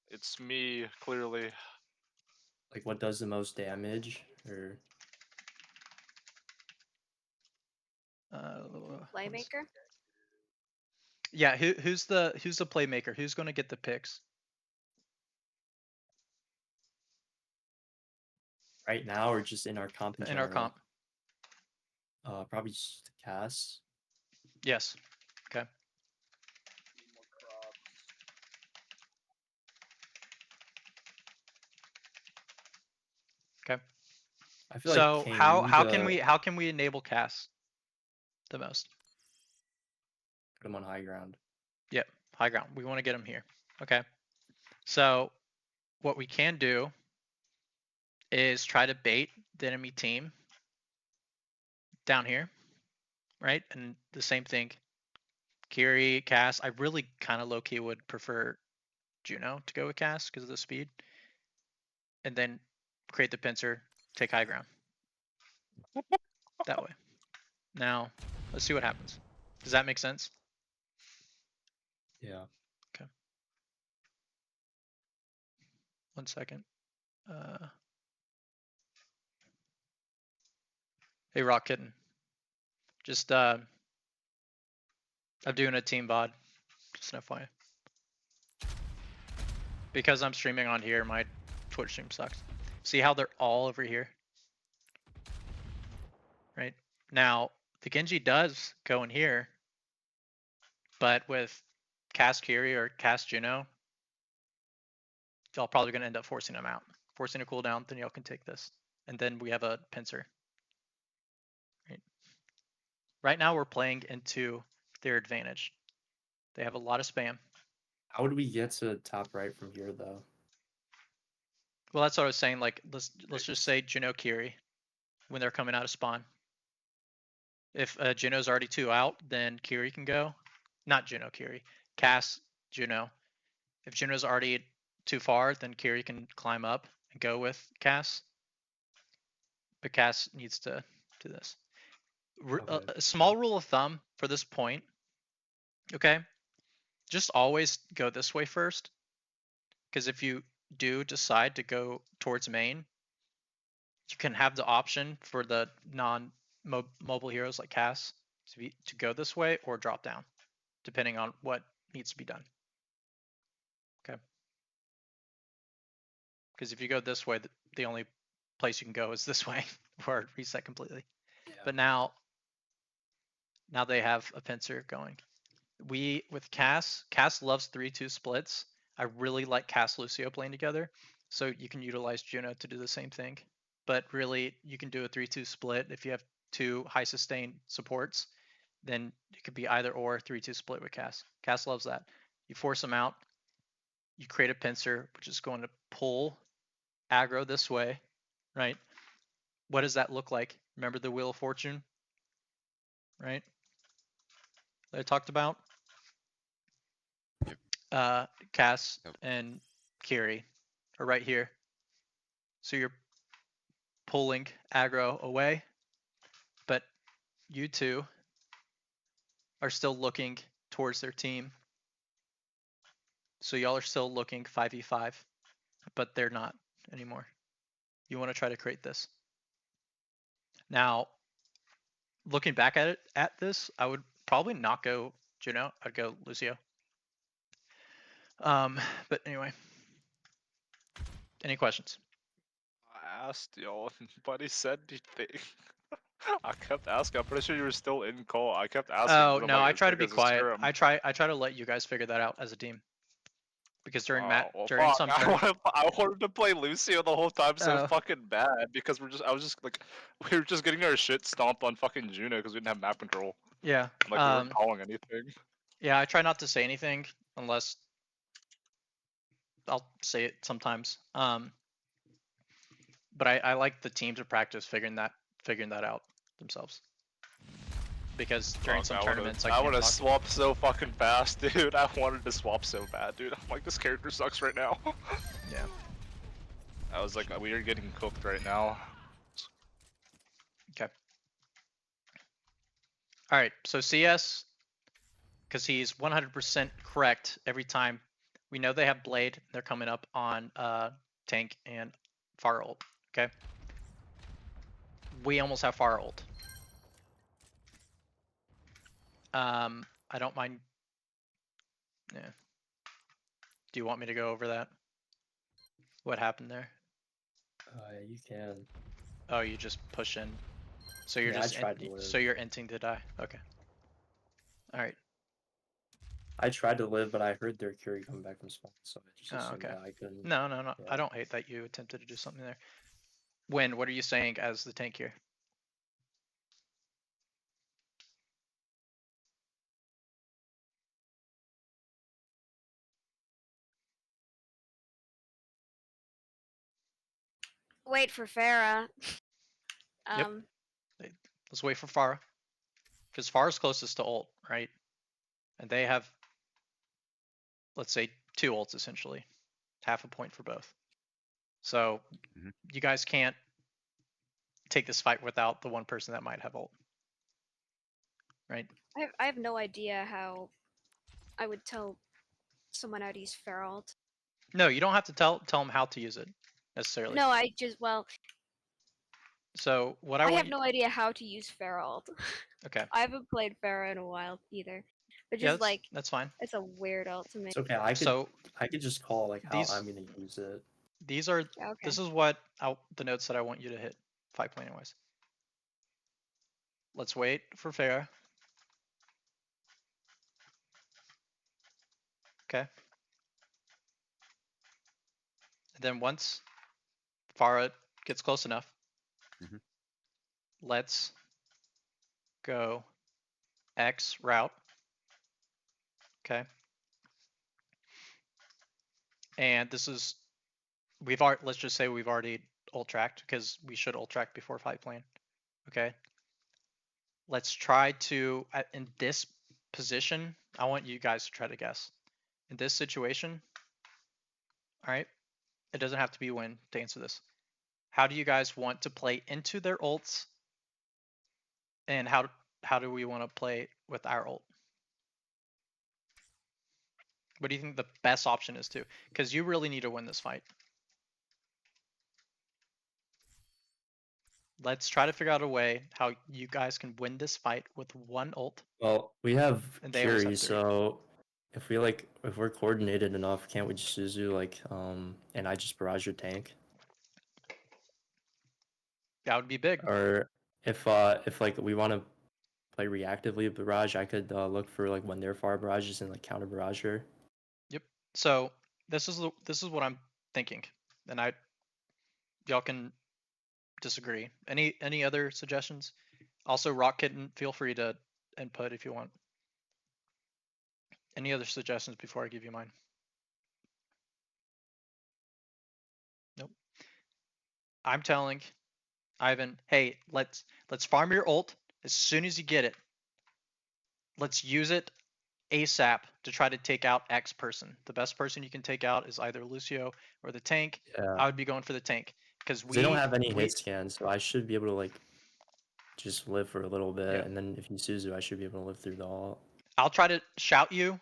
It's me, clearly. Like what does the most damage, or Playmaker. Yeah, who's the playmaker? Who's going to get the picks? right now, or just in our comp in In our general? comp? Probably just Cass. Yes. Okay. Okay. I feel So like Kane, how can we enable Cass the most? put him on high ground? Yep, high ground. We want to get him here. Okay. So what we can do is try to bait the enemy team down here, right? And the same thing. Kiri, Cass. I really kind of low key would prefer Juno to go with Cass because of the speed. And then create the pincer, take high ground. That way. Now, let's see what happens. Does that make sense? Yeah. 1 second. Hey, Rock Kitten. Just, I'm doing a team VOD. Just an FYI. Because I'm streaming on here, my Twitch stream sucks. See how they're all over here? Right? Now, the Genji does go in here, but with Cass Kiri or Cass Juno, y'all probably gonna end up forcing them out. Forcing a cooldown, then y'all can take this. And then we have a pincer. Right? Right now we're playing into their advantage. They have a lot of spam. How would we get to top right from here, though? Well, that's what I was saying. Like, let's just say Juno Kiri when they're coming out of spawn. If Juno's already 2 out, then Kiri can go. Not Juno Kiri. Cass Juno. If Juno's already too far, then Kiri can climb up and go with Cass. But Cass needs to do this. Okay. A small rule of thumb for this point. Okay. Just always go this way first. Because if you do decide to go towards main, you can have the option for the non-mobile heroes like Cass to go this way or drop down, depending on what needs to be done. Okay. Because if you go this way, the only place you can go is this way, or reset completely. Yeah. But now they have a pincer going. With Cass loves 3-2 splits. I really like Cass Lucio playing together, so you can utilize Juno to do the same thing. But really, you can do a 3-2 split if you have 2 high sustain supports. Then it could be either or 3-2 split with Cass. Cass loves that. You force them out. You create a pincer, which is going to pull aggro this way, right? What does that look like? Remember the Wheel of Fortune, right? That I talked about. Cass Yep. and Kiri are right here. So you're pulling aggro away, but you two are still looking towards their team. So y'all are still looking 5v5, but they're not anymore. you want to try to create this. Now, looking back at this, I would probably not go Juno. I'd go Lucio. But anyway, any questions? I asked y'all, and nobody said anything. I kept asking. I'm pretty sure you were still in call. I kept asking. Oh what no, about I your try to pick be as a quiet. serum? I try to let you guys figure that out as a team. Because during Well, during fuck, some I wanted to play Lucio the whole time so Oh. fucking bad because I was just like, we were just getting our shit stomped on fucking Juno because we didn't have map control. Yeah. Like we weren't calling anything. Yeah, I try not to say anything unless I'll say it sometimes. But I like the team to practice figuring that out themselves. Because during Fuck, some I would've- tournaments, I can't would have talk. swapped so fucking fast, dude. I wanted to swap so bad, dude. I'm like, this character sucks right now. Yeah. I was like, we are getting cooked right now. Okay. All right. So CS, because he's 100% correct every time. We know they have Blade. They're coming up on tank and far ult. Okay. We almost have far ult. I don't mind. Yeah. Do you want me to go over that? What happened there? Yeah, you can. Oh, you just push in. So you're Yeah, I just tried to so live. you're inting to die. Okay. All right. I tried to live, but I heard their Curie come back from spawn, so I just Oh, assumed okay. that I couldn't. No. Yeah. I don't hate that you attempted to do something there. When? What are you saying as the tank here? Wait for Farah. Yep. Let's wait for Pharah. Because Pharah's closest to ult, right? And they have, let's say, 2 ults essentially. Half a point for both. So Mhm. you guys can't take this fight without the one person that might have ult. Right? I have no idea how I would tell someone how to use Feralt. No, you don't have to tell them how to use it necessarily. No, I just So what I I want have no idea how to use Feralt. Okay. I haven't played Pharah in a while either. But Yeah, just like that's fine. it's a weird ult to me. It's okay. I could just call like how these- I'm gonna use it. These are Okay. this is what the notes that I want you to hit fight planning wise. Let's wait for Farah. Okay. And then once Farah gets close enough, Mhm. let's go X route. Okay. And this is let's just say we've already ult tracked because we should ult track before fight plan. Okay. Let's try to in this position, I want you guys to try to guess. In this situation, all right, it doesn't have to be win to answer this. How do you guys want to play into their ults? And how do we want to play with our ult? What do you think the best option is to? Because you really need to win this fight. Let's try to figure out a way how you guys can win this fight with one ult. Well, we have And they always have Curie, 3. so if we're coordinated enough, can't we just Suzu like and I just barrage your tank? That would be big. Or if like we want to play reactively with barrage, I could look for like when they're far barrages and like counter barrage her. Yep. So this is what I'm thinking, and y'all can disagree. Any other suggestions? Also, Rock Kitten, feel free to input if you want. Any other suggestions before I give you mine? Nope. I'm telling Ivan, hey, let's farm your ult as soon as you get it. Let's use it ASAP to try to take out X person. The best person you can take out is either Lucio or the tank. Yeah. I would be going for the tank because They don't have any hit scans, so I should be able to like just live for a little bit, Yeah. and then if you Suzu, I should be able to live through the ult. I'll try to shout you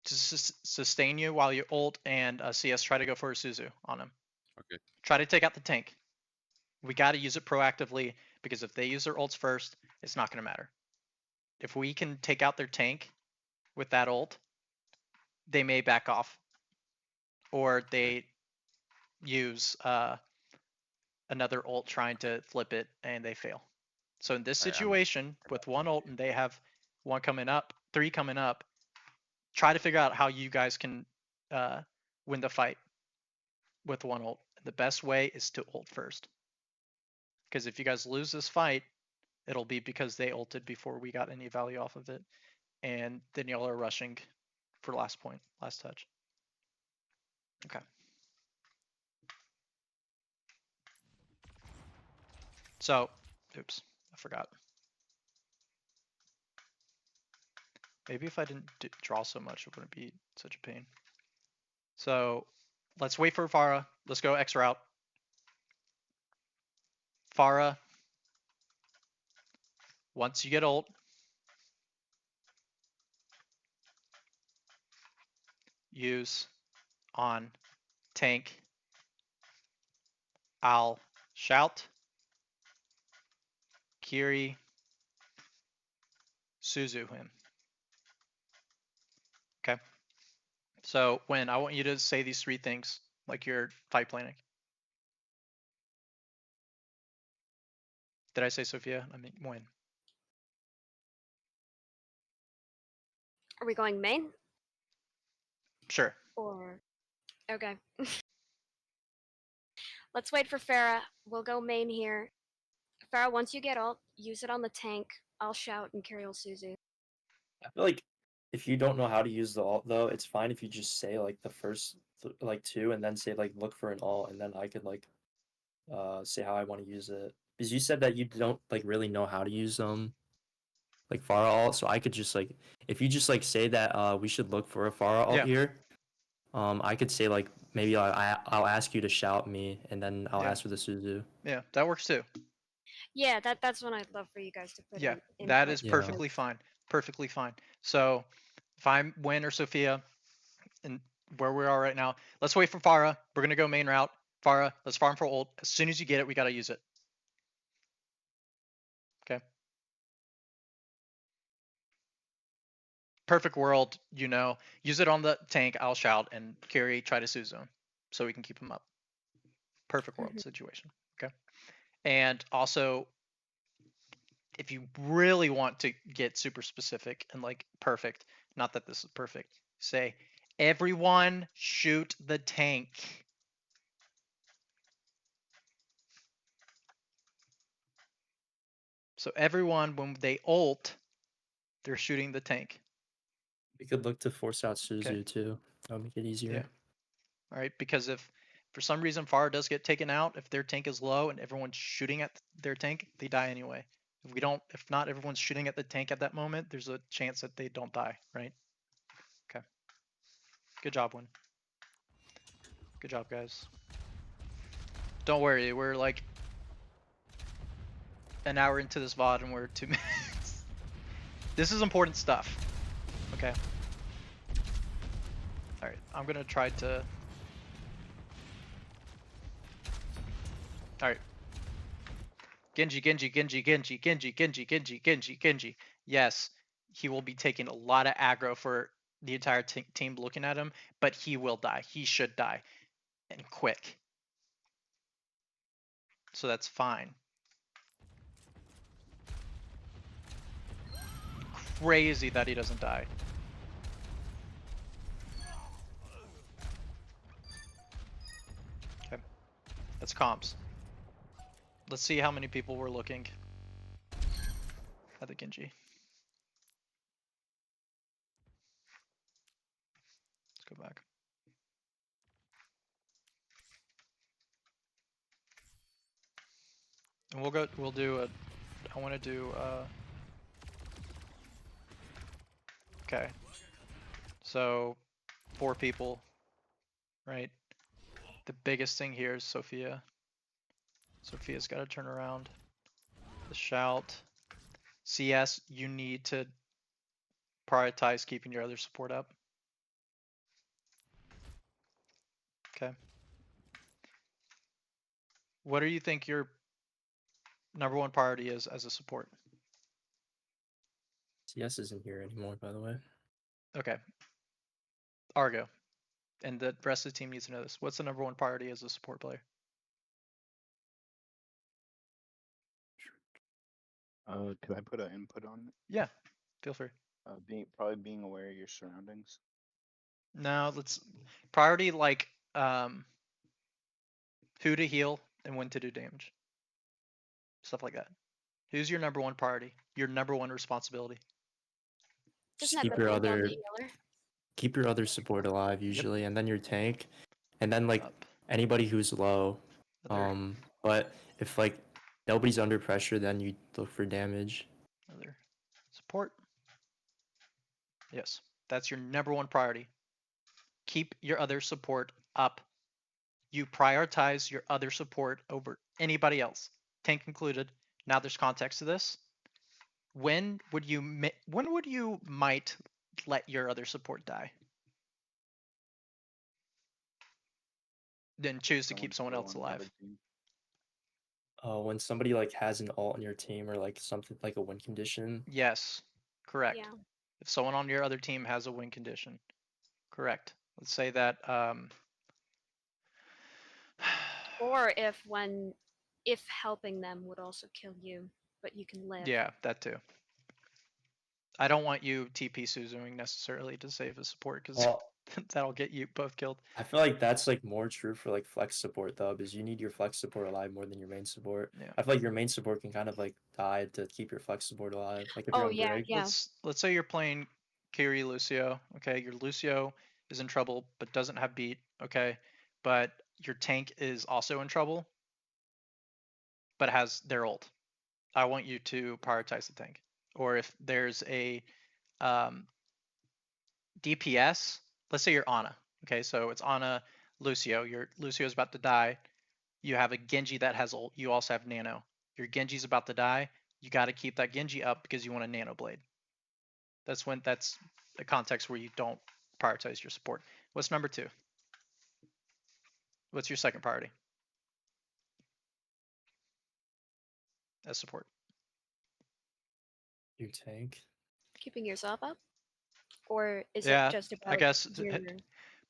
to sustain you while you ult, and CS try to go for a Suzu on him. Okay. Try to take out the tank. We got to use it proactively because if they use their ults first, it's not going to matter. If we can take out their tank with that ult, they may back off, or they use another ult trying to flip it and they fail. So in this Alright, situation, with one ult and they have one coming up, 3 coming up, try to figure out how you guys can win the fight with one ult. The best way is to ult first. Because if you guys lose this fight, it'll be because they ulted before we got any value off of it. And then y'all are rushing for last point, last touch. Okay. So, oops, I forgot. Maybe if I didn't draw so much, it wouldn't be such a pain. So, let's wait for Pharah. Let's go X route. Pharah, once you get ult, use on tank. I'll shout. Kiri, Suzu him. Okay. So when I want you to say these 3 things, like you're fight planning. Did I say Sophia? I mean when? Are we going main Sure. or okay? Let's wait for Farah. We'll go main here. Farah, once you get ult, use it on the tank. I'll shout and carry Suzu. I feel like if you don't know how to use the alt though, it's fine if you just say like the first like 2 and then say like look for an alt and then I could like say how I want to use it. Because you said that you don't like really know how to use like Pharah alt, so I could just like if you just like say that we should look for a Pharah alt Yeah. here, I could say like maybe I'll ask you to shout me and then I'll Yeah. ask for the Suzu. Yeah, that works too. Yeah, that's one I'd love for you guys to put Yeah, in. that input is Yeah. perfectly fine. Perfectly fine. So if I'm Win or Sophia and where we are right now, let's wait for Pharah. We're gonna go main route. Pharah, let's farm for ult. As soon as you get it, we gotta use it. Okay. Perfect world, you know. Use it on the tank, I'll shout, and Kiri try to Suzu him so we can keep him up. Perfect world Mhm. situation. Okay. And also, if you really want to get super specific and like perfect, not that this is perfect, say, everyone shoot the tank. So everyone, when they ult, they're shooting the tank. We could look to force out Suzu Okay. too. That would make it easier. Yeah. All right. Because if for some reason Pharah does get taken out, if their tank is low and everyone's shooting at their tank, they die anyway. If not everyone's shooting at the tank at that moment, there's a chance that they don't die, right? Okay. Good job, Win. Good job, guys. Don't worry, we're like an hour into this VOD and we're 2 minutes. This is important stuff. Okay. Alright, I'm gonna try to... Alright. Genji, Genji, Genji, Genji, Genji, Genji, Genji, Genji, Genji. Yes, he will be taking a lot of aggro for the entire team looking at him, but he will die. He should die. And quick. So that's fine. Crazy that he doesn't die. Okay. That's comps. Let's see how many people were looking at the Genji. Let's go back. And we'll do a, I want to do, okay. So 4 people, right? The biggest thing here is Sophia. Sophia's got to turn around. The shout. CS, you need to prioritize keeping your other support up. Okay. what do you think your number one priority is as a support? CS isn't here anymore, by the way. Okay. Argo. And the rest of the team needs to know this. What's the number one priority as a support player? Could I put an input on it? Yeah, feel free. Being aware of your surroundings. No, let's priority like who to heal and when to do damage. Stuff like that. Who's your number one priority? Your number one responsibility. Just Doesn't that keep your depend on the other healer? keep your other support alive usually, and then your tank, and then like Up. anybody who's low. Other, But if like nobody's under pressure, then you look for damage. other support. Yes, that's your number one priority. Keep your other support up. You prioritize your other support over anybody else, tank included. Now there's context to this. When would you might let your other support die? Then choose to keep someone slow else on the other alive. team. When somebody like has an ult on your team or like something like a win condition. Yes, correct. Yeah. If someone on your other team has a win condition, correct. Let's say that. Or if helping them would also kill you, but you can live. Yeah, that too. I don't want you TP Suzuing necessarily to save a support because Well, that'll get you both killed. I feel like that's like more true for like flex support though, because you need your flex support alive more than your main support. Yeah. I feel like your main support can kind of like die to keep your flex support alive. Like if you're Oh, on yeah, break. yeah. Let's say you're playing Kiri Lucio. Okay, your Lucio is in trouble but doesn't have beat. Okay, but your tank is also in trouble but has their ult. I want you to prioritize the tank. Or if there's a DPS, let's say you're Ana. Okay, so it's Ana, Lucio. Your Lucio's about to die. You have a Genji that has ult. You also have Nano. Your Genji's about to die. You got to keep that Genji up because you want a Nano Blade. That's the context where you don't prioritize your support. What's number two? What's your second priority? As support. Your tank. Keeping yourself up? Or is Yeah, it just about I guess your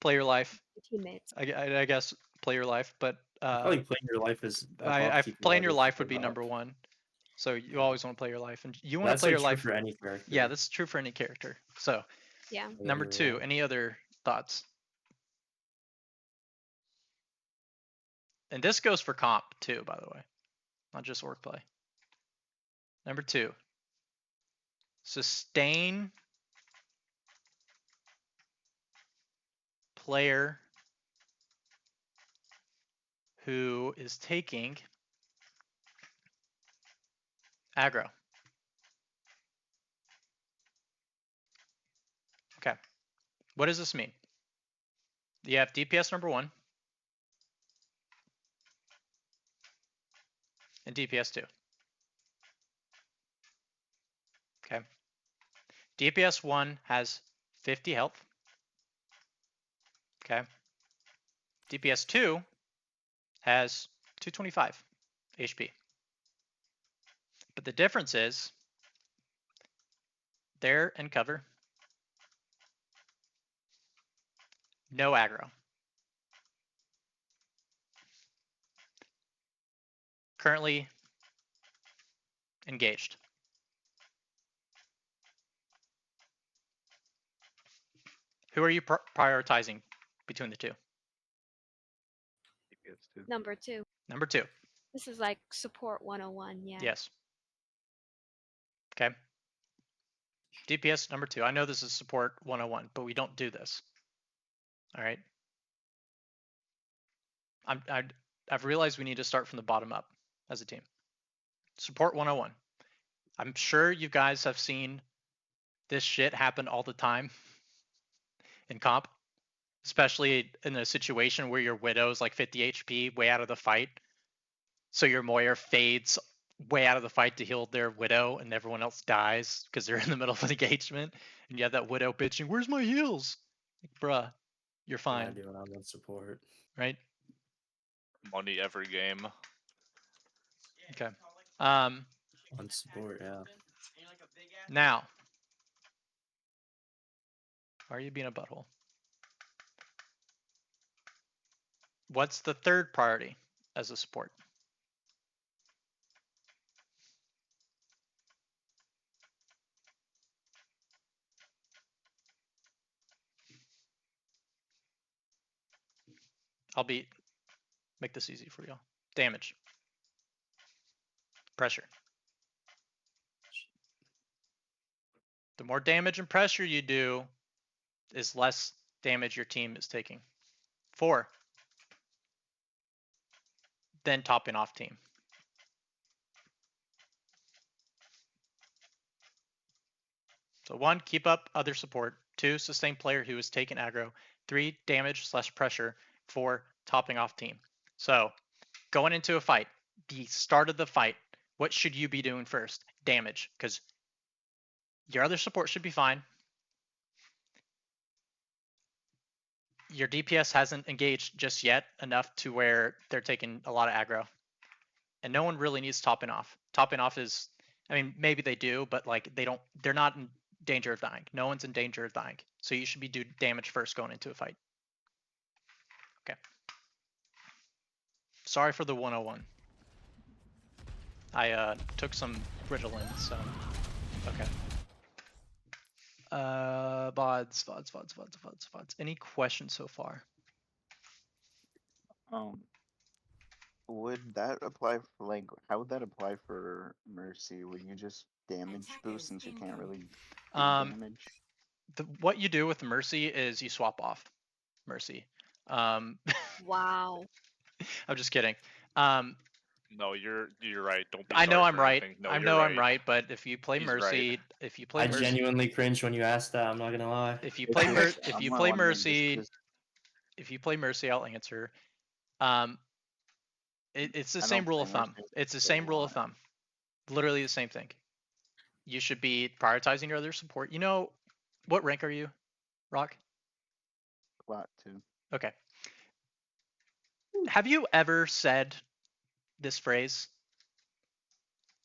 play your life. teammates? I guess play your life, but I feel like playing your life is above keeping playing your other life would be support up. number one. So you always want to play your life, and you want to That's play like your true life for any character. Yeah, that's true for any character. So Yeah. number Literally. two, any other thoughts? And this goes for comp too, by the way, not just orc play. Number two, sustain player who is taking aggro. Okay, what does this mean? You have DPS number one and DPS two. Okay, DPS one has 50 health. Okay, DPS two has 225 HP. But the difference is they're in cover, no aggro. Currently engaged. Who are you prioritizing between the two? Number two. Number two. This is like support 101, yeah. Yes. Okay. DPS number two. I know this is support 101, but we don't do this. All right. I've realized we need to start from the bottom up as a team. Support 101. I'm sure you guys have seen this shit happen all the time in comp, especially in a situation where your Widow's like 50 HP way out of the fight. So your Moira fades way out of the fight to heal their Widow and everyone else dies because they're in the middle of an engagement. And you have that Widow bitching, where's my heals? Like, bruh, you're fine. Yeah, dude, I'm on support. Right? Money every game. Okay. On support, yeah. Now, why are you being a butthole? What's the third priority as a support? Make this easy for y'all. Damage. Pressure. The more damage and pressure you do, is less damage your team is taking. 4. Then topping off team. So 1, keep up other support. 2, sustain player who is taking aggro. 3, damage/pressure. 4, topping off team. So going into a fight, the start of the fight, what should you be doing first? Damage, because your other support should be fine. Your DPS hasn't engaged just yet enough to where they're taking a lot of aggro. And no one really needs topping off. Topping off is, I mean, maybe they do, but like they're not in danger of dying. No one's in danger of dying. So you should be doing damage first going into a fight. Okay. Sorry for the 101. I took some Ritalin, so okay. VODs. Any questions so far? Would that apply for like? How would that apply for Mercy? Would you just damage boost since you can't really do damage? What you do with Mercy is you swap off Mercy. Wow. I'm just kidding. No, you're right. Don't be I know sorry I'm for right. anything. No, I you're know right. I'm right, but if you play He's Mercy, right. if you play I Mercy, genuinely cringe when you asked that. I'm not gonna lie. if you It's play just- if I'm you not play wondering just Mercy, 'cause if you play Mercy, I'll answer. It's the I same don't rule play of thumb. Mercy It's the a same rule of lot. thumb. Literally the same thing. You should be prioritizing your other support. You know, what rank are you, Rock? Plat too. Okay. Have you ever said this phrase?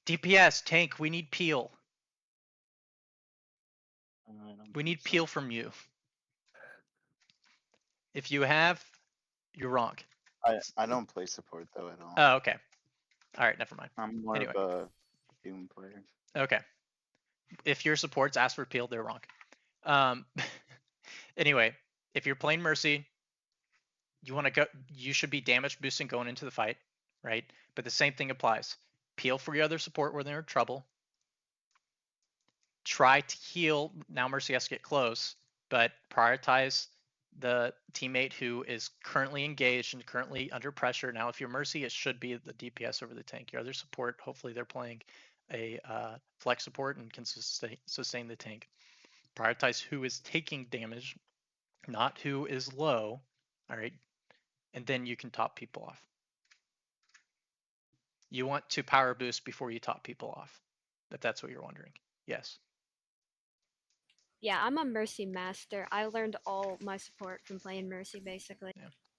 DPS, tank, we need peel. I don't We think need so. peel from you. If you have, you're wrong. I don't play support though at all. Oh, okay. All right, never mind. I'm more anyway. of a Doom player. Okay. If your supports ask for peel, they're wrong. Anyway, if you're playing Mercy, you want to go. You should be damage boosting going into the fight, right? But the same thing applies. Peel for your other support when they're in trouble. Try to heal. Now Mercy has to get close, but prioritize the teammate who is currently engaged and currently under pressure. Now, if you're Mercy, it should be the DPS over the tank. Your other support, hopefully they're playing a flex support and can sustain the tank. Prioritize who is taking damage, not who is low. All right. And then you can top people off. You want to power boost before you top people off, if that's what you're wondering. Yes. Yeah, I'm a Mercy master. I learned all my support from playing Mercy, basically.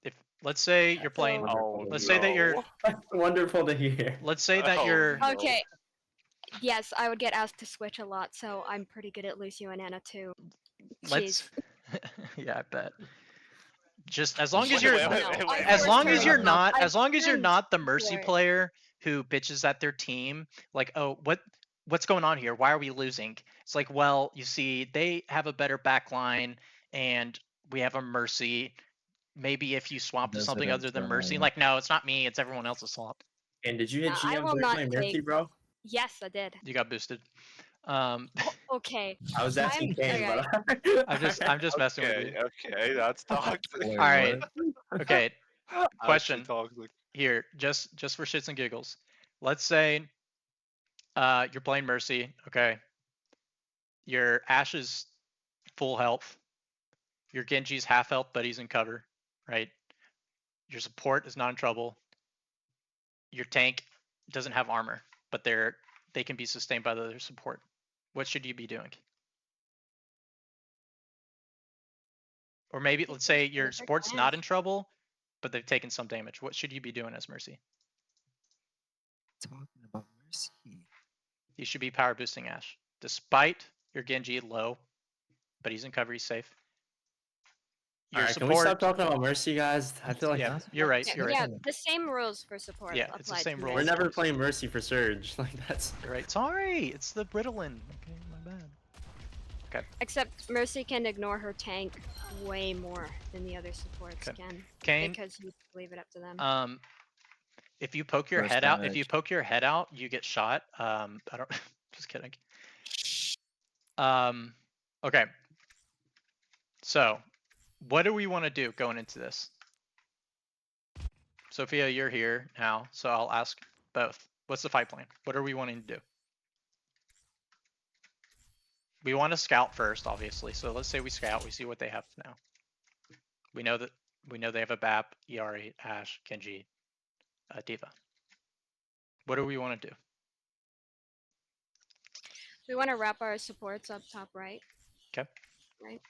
If let's say you're playing, Oh, let's say that you're, no. That's wonderful to hear. let's say that Oh, you're, no. Okay. Yes, I would get asked to switch a lot, so I'm pretty good at Lucio and Anna too. let's, Jeez. yeah, I bet. Just as long as Wait, you're, wait, No, wait, I wait, as forced long her as you're up. not, I as long as you're turned not the Mercy for it. player who bitches at their team, like, oh, what's going on here? Why are we losing? It's like, well, you see, they have a better backline, and we have a Mercy. Maybe if you swap to Does something it other than Mercy, enjoy- like, no, it's not me, it's everyone else's swap. And did you hit I GM will by not playing Mercy, take- bro? Yes, I did. You got boosted. Okay. I was asking Kane, okay. but I'm just messing with you. Okay, that's toxic. Wait, All right. what? Okay. Actually Question. toxic. Here, just for shits and giggles. Let's say you're playing Mercy, okay? Your Ashe is full health. Your Genji's half health, but he's in cover, right? Your support is not in trouble. Your tank doesn't have armor, but they can be sustained by the other support. What should you be doing? Or maybe let's say your Perfect support's not match. in trouble, but they've taken some damage. What should you be doing as Mercy? talking about Mercy? You should be power boosting Ashe. Despite your Genji low, but he's in cover, he's safe. Your Alright, can we support, stop talking about Mercy, guys? I feel like yeah, That's you're right, what you're right. Yeah, the same rules for support Yeah, it's the apply same to rules. we're Mercy. never playing Mercy for Surge. Like that's You're right. Sorry, it's the Ritalin. Okay, my bad. Except Mercy can ignore her tank way more than the other supports Okay. can, Kane, because you leave it up to them. if you poke your Burst head out, if damage. you poke your head out, you get shot. I don't. Just kidding. Okay. So, what do we want to do going into this? Sophia, you're here now, so I'll ask both. What's the fight plan? What are we wanting to do? We want to scout first, obviously. So let's say we scout. We see what they have now. We know they have a BAP, ERA, Ashe, Genji, Diva. What do we want to do? We want to wrap our supports up top right. 'Kay. Right.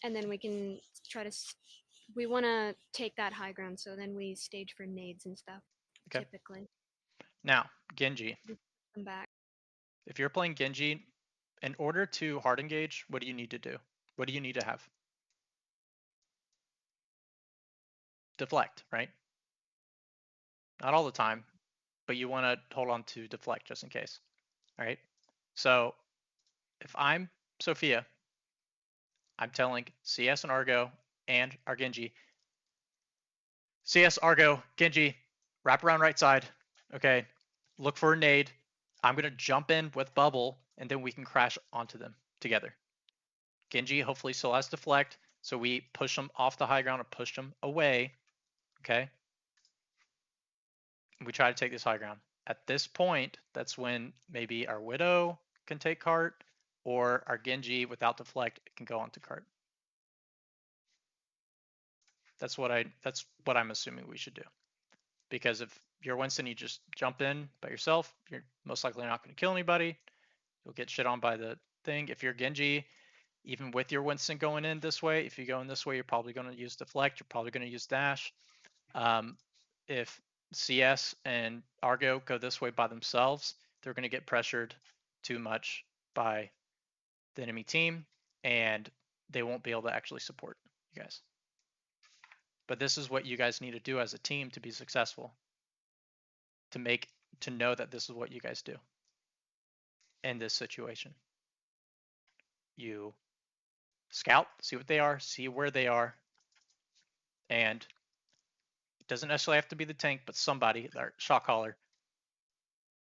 And then we can try to. We want to take that high ground, so then we stage for nades and stuff. Okay. Typically, Now, Genji. come back. If you're playing Genji, in order to hard engage, what do you need to do? What do you need to have? Deflect, right? Not all the time, but you want to hold on to deflect just in case. All right. So if I'm Sophia, I'm telling CS and Argo and our Genji, CS, Argo, Genji, wrap around right side. Okay. Look for a nade. I'm going to jump in with bubble, and then we can crash onto them together. Genji hopefully still has deflect, so we push them off the high ground and push them away. Okay. We try to take this high ground. At this point, that's when maybe our Widow can take cart, or our Genji without deflect can go onto cart. That's what I'm assuming we should do. Because if you're Winston, you just jump in by yourself, you're most likely not going to kill anybody. You'll get shit on by the thing. If you're Genji, even with your Winston going in this way, if you go in this way, you're probably going to use deflect. You're probably going to use dash. If CS and Argo go this way by themselves, they're going to get pressured too much by the enemy team, and they won't be able to actually support you guys. But this is what you guys need to do as a team to be successful. To know that this is what you guys do in this situation. You scout, see what they are, see where they are, and it doesn't necessarily have to be the tank, but somebody, our shot caller.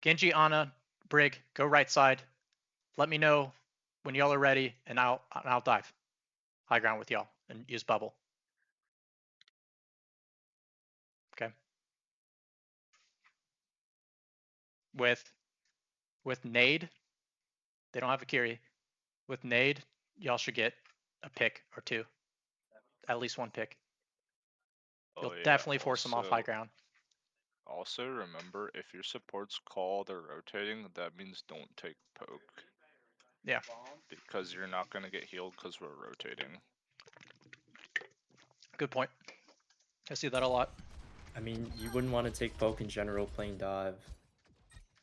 Genji, Ana, Brig, go right side. Let me know when y'all are ready, and I'll dive high ground with y'all and use bubble. Okay. With nade, they don't have a Kiri. With nade, y'all should get a pick or two, at least one pick. You'll definitely force them off high ground. Also, remember, if your supports call they're rotating, that means don't take poke. Yeah. Because you're not going to get healed because we're rotating. Good point. I see that a lot. I mean, you wouldn't want to take poke in general playing dive.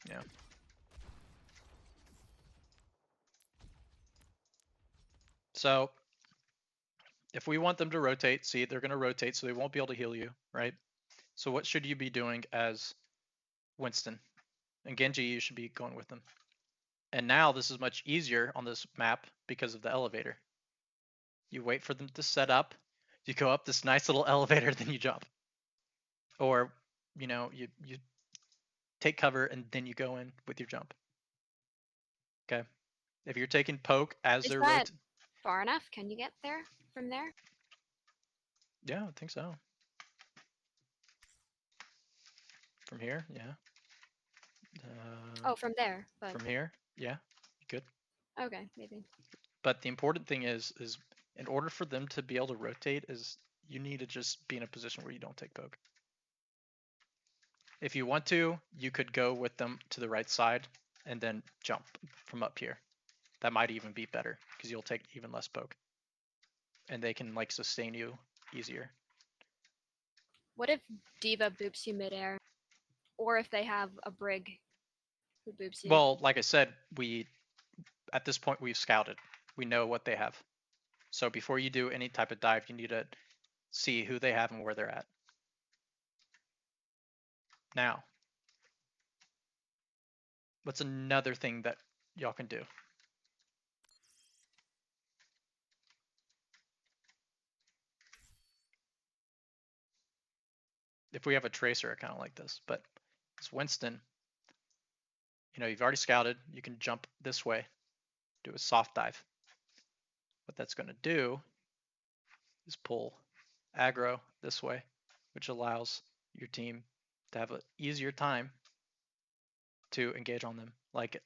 Yeah. So if we want them to rotate, see, they're going to rotate, so they won't be able to heal you, right? So what should you be doing as Winston? And Genji, you should be going with them. And now this is much easier on this map because of the elevator. You wait for them to set up, you go up this nice little elevator, then you jump. Or, you take cover and then you go in with your jump. Okay. If you're taking poke as they're that far enough? Can you get there from there? Yeah, I think so. From here, yeah. Oh, from there, but From here, yeah, good. okay, maybe. But the important thing is in order for them to be able to rotate, is you need to just be in a position where you don't take poke. If you want to, you could go with them to the right side and then jump from up here. That might even be better because you'll take even less poke. And they can like sustain you easier. What if Diva boops you midair? Or if they have a brig who boops you. Well, like I said, at this point we've scouted. We know what they have. So before you do any type of dive, you need to see who they have and where they're at. Now, what's another thing that y'all can do? If we have a tracer account like this, but it's Winston. You know, you've already scouted. You can jump this way, do a soft dive. What that's going to do is pull aggro this way, which allows your team to have an easier time to engage on them. Like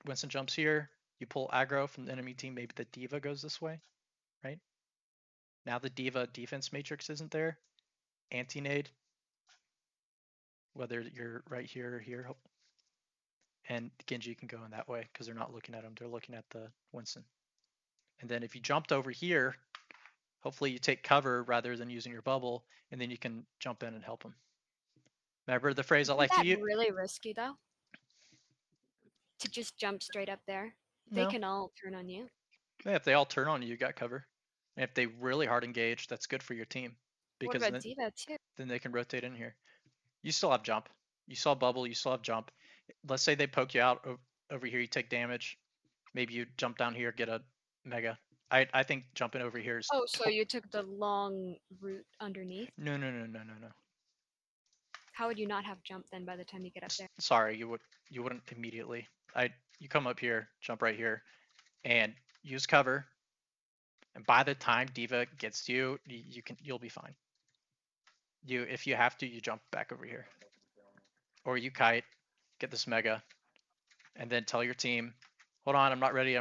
Winston jumps here, you pull aggro from the enemy team, maybe the D.Va goes this way, right? Now the D.Va defense matrix isn't there. Anti-nade, whether you're right here or here, and Genji can go in that way because they're not looking at him, they're looking at the Winston. And then if you jumped over here, hopefully you take cover rather than using your bubble, and then you can jump in and help him. Remember the phrase I like to use? Really risky though. To just jump straight up there. They No. can all turn on you. Yeah, if they all turn on you, you got cover. And if they really hard engage, that's good for your team. Because What about then, D.Va too? then they can rotate in here. You still have jump. You saw bubble, you still have jump. Let's say they poke you out over here, you take damage. Maybe you jump down here, get a mega. I think jumping over here is... Oh, so you took the long route underneath? No. How would you not have jump then by the time you get up there? Sorry, you wouldn't immediately. You come up here, jump right here, and use cover. And by the time D.Va gets to you, you'll be fine. If you have to, you jump back over here, or you kite, get this mega, and then tell your team, "Hold on, I'm not ready.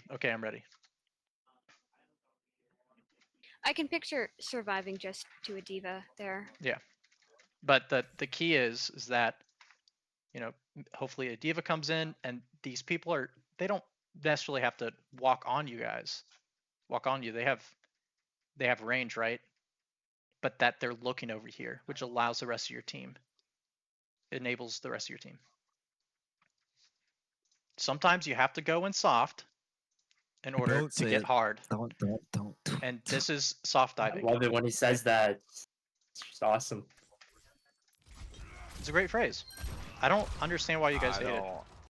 Okay, I'm ready." I can picture surviving just to a D.Va there. Yeah, but the key is that, you know, hopefully a D.Va comes in, and these people they don't necessarily have to walk on you guys. Walk on you. They have range, right? But that they're looking over here, which allows the rest of your team. It enables the rest of your team. Sometimes you have to go in soft in order Don't to say get it. hard. Don't. And this is soft I diving. love it when he says that. It's just awesome. It's a great phrase. I don't understand why you guys I hate it. don't.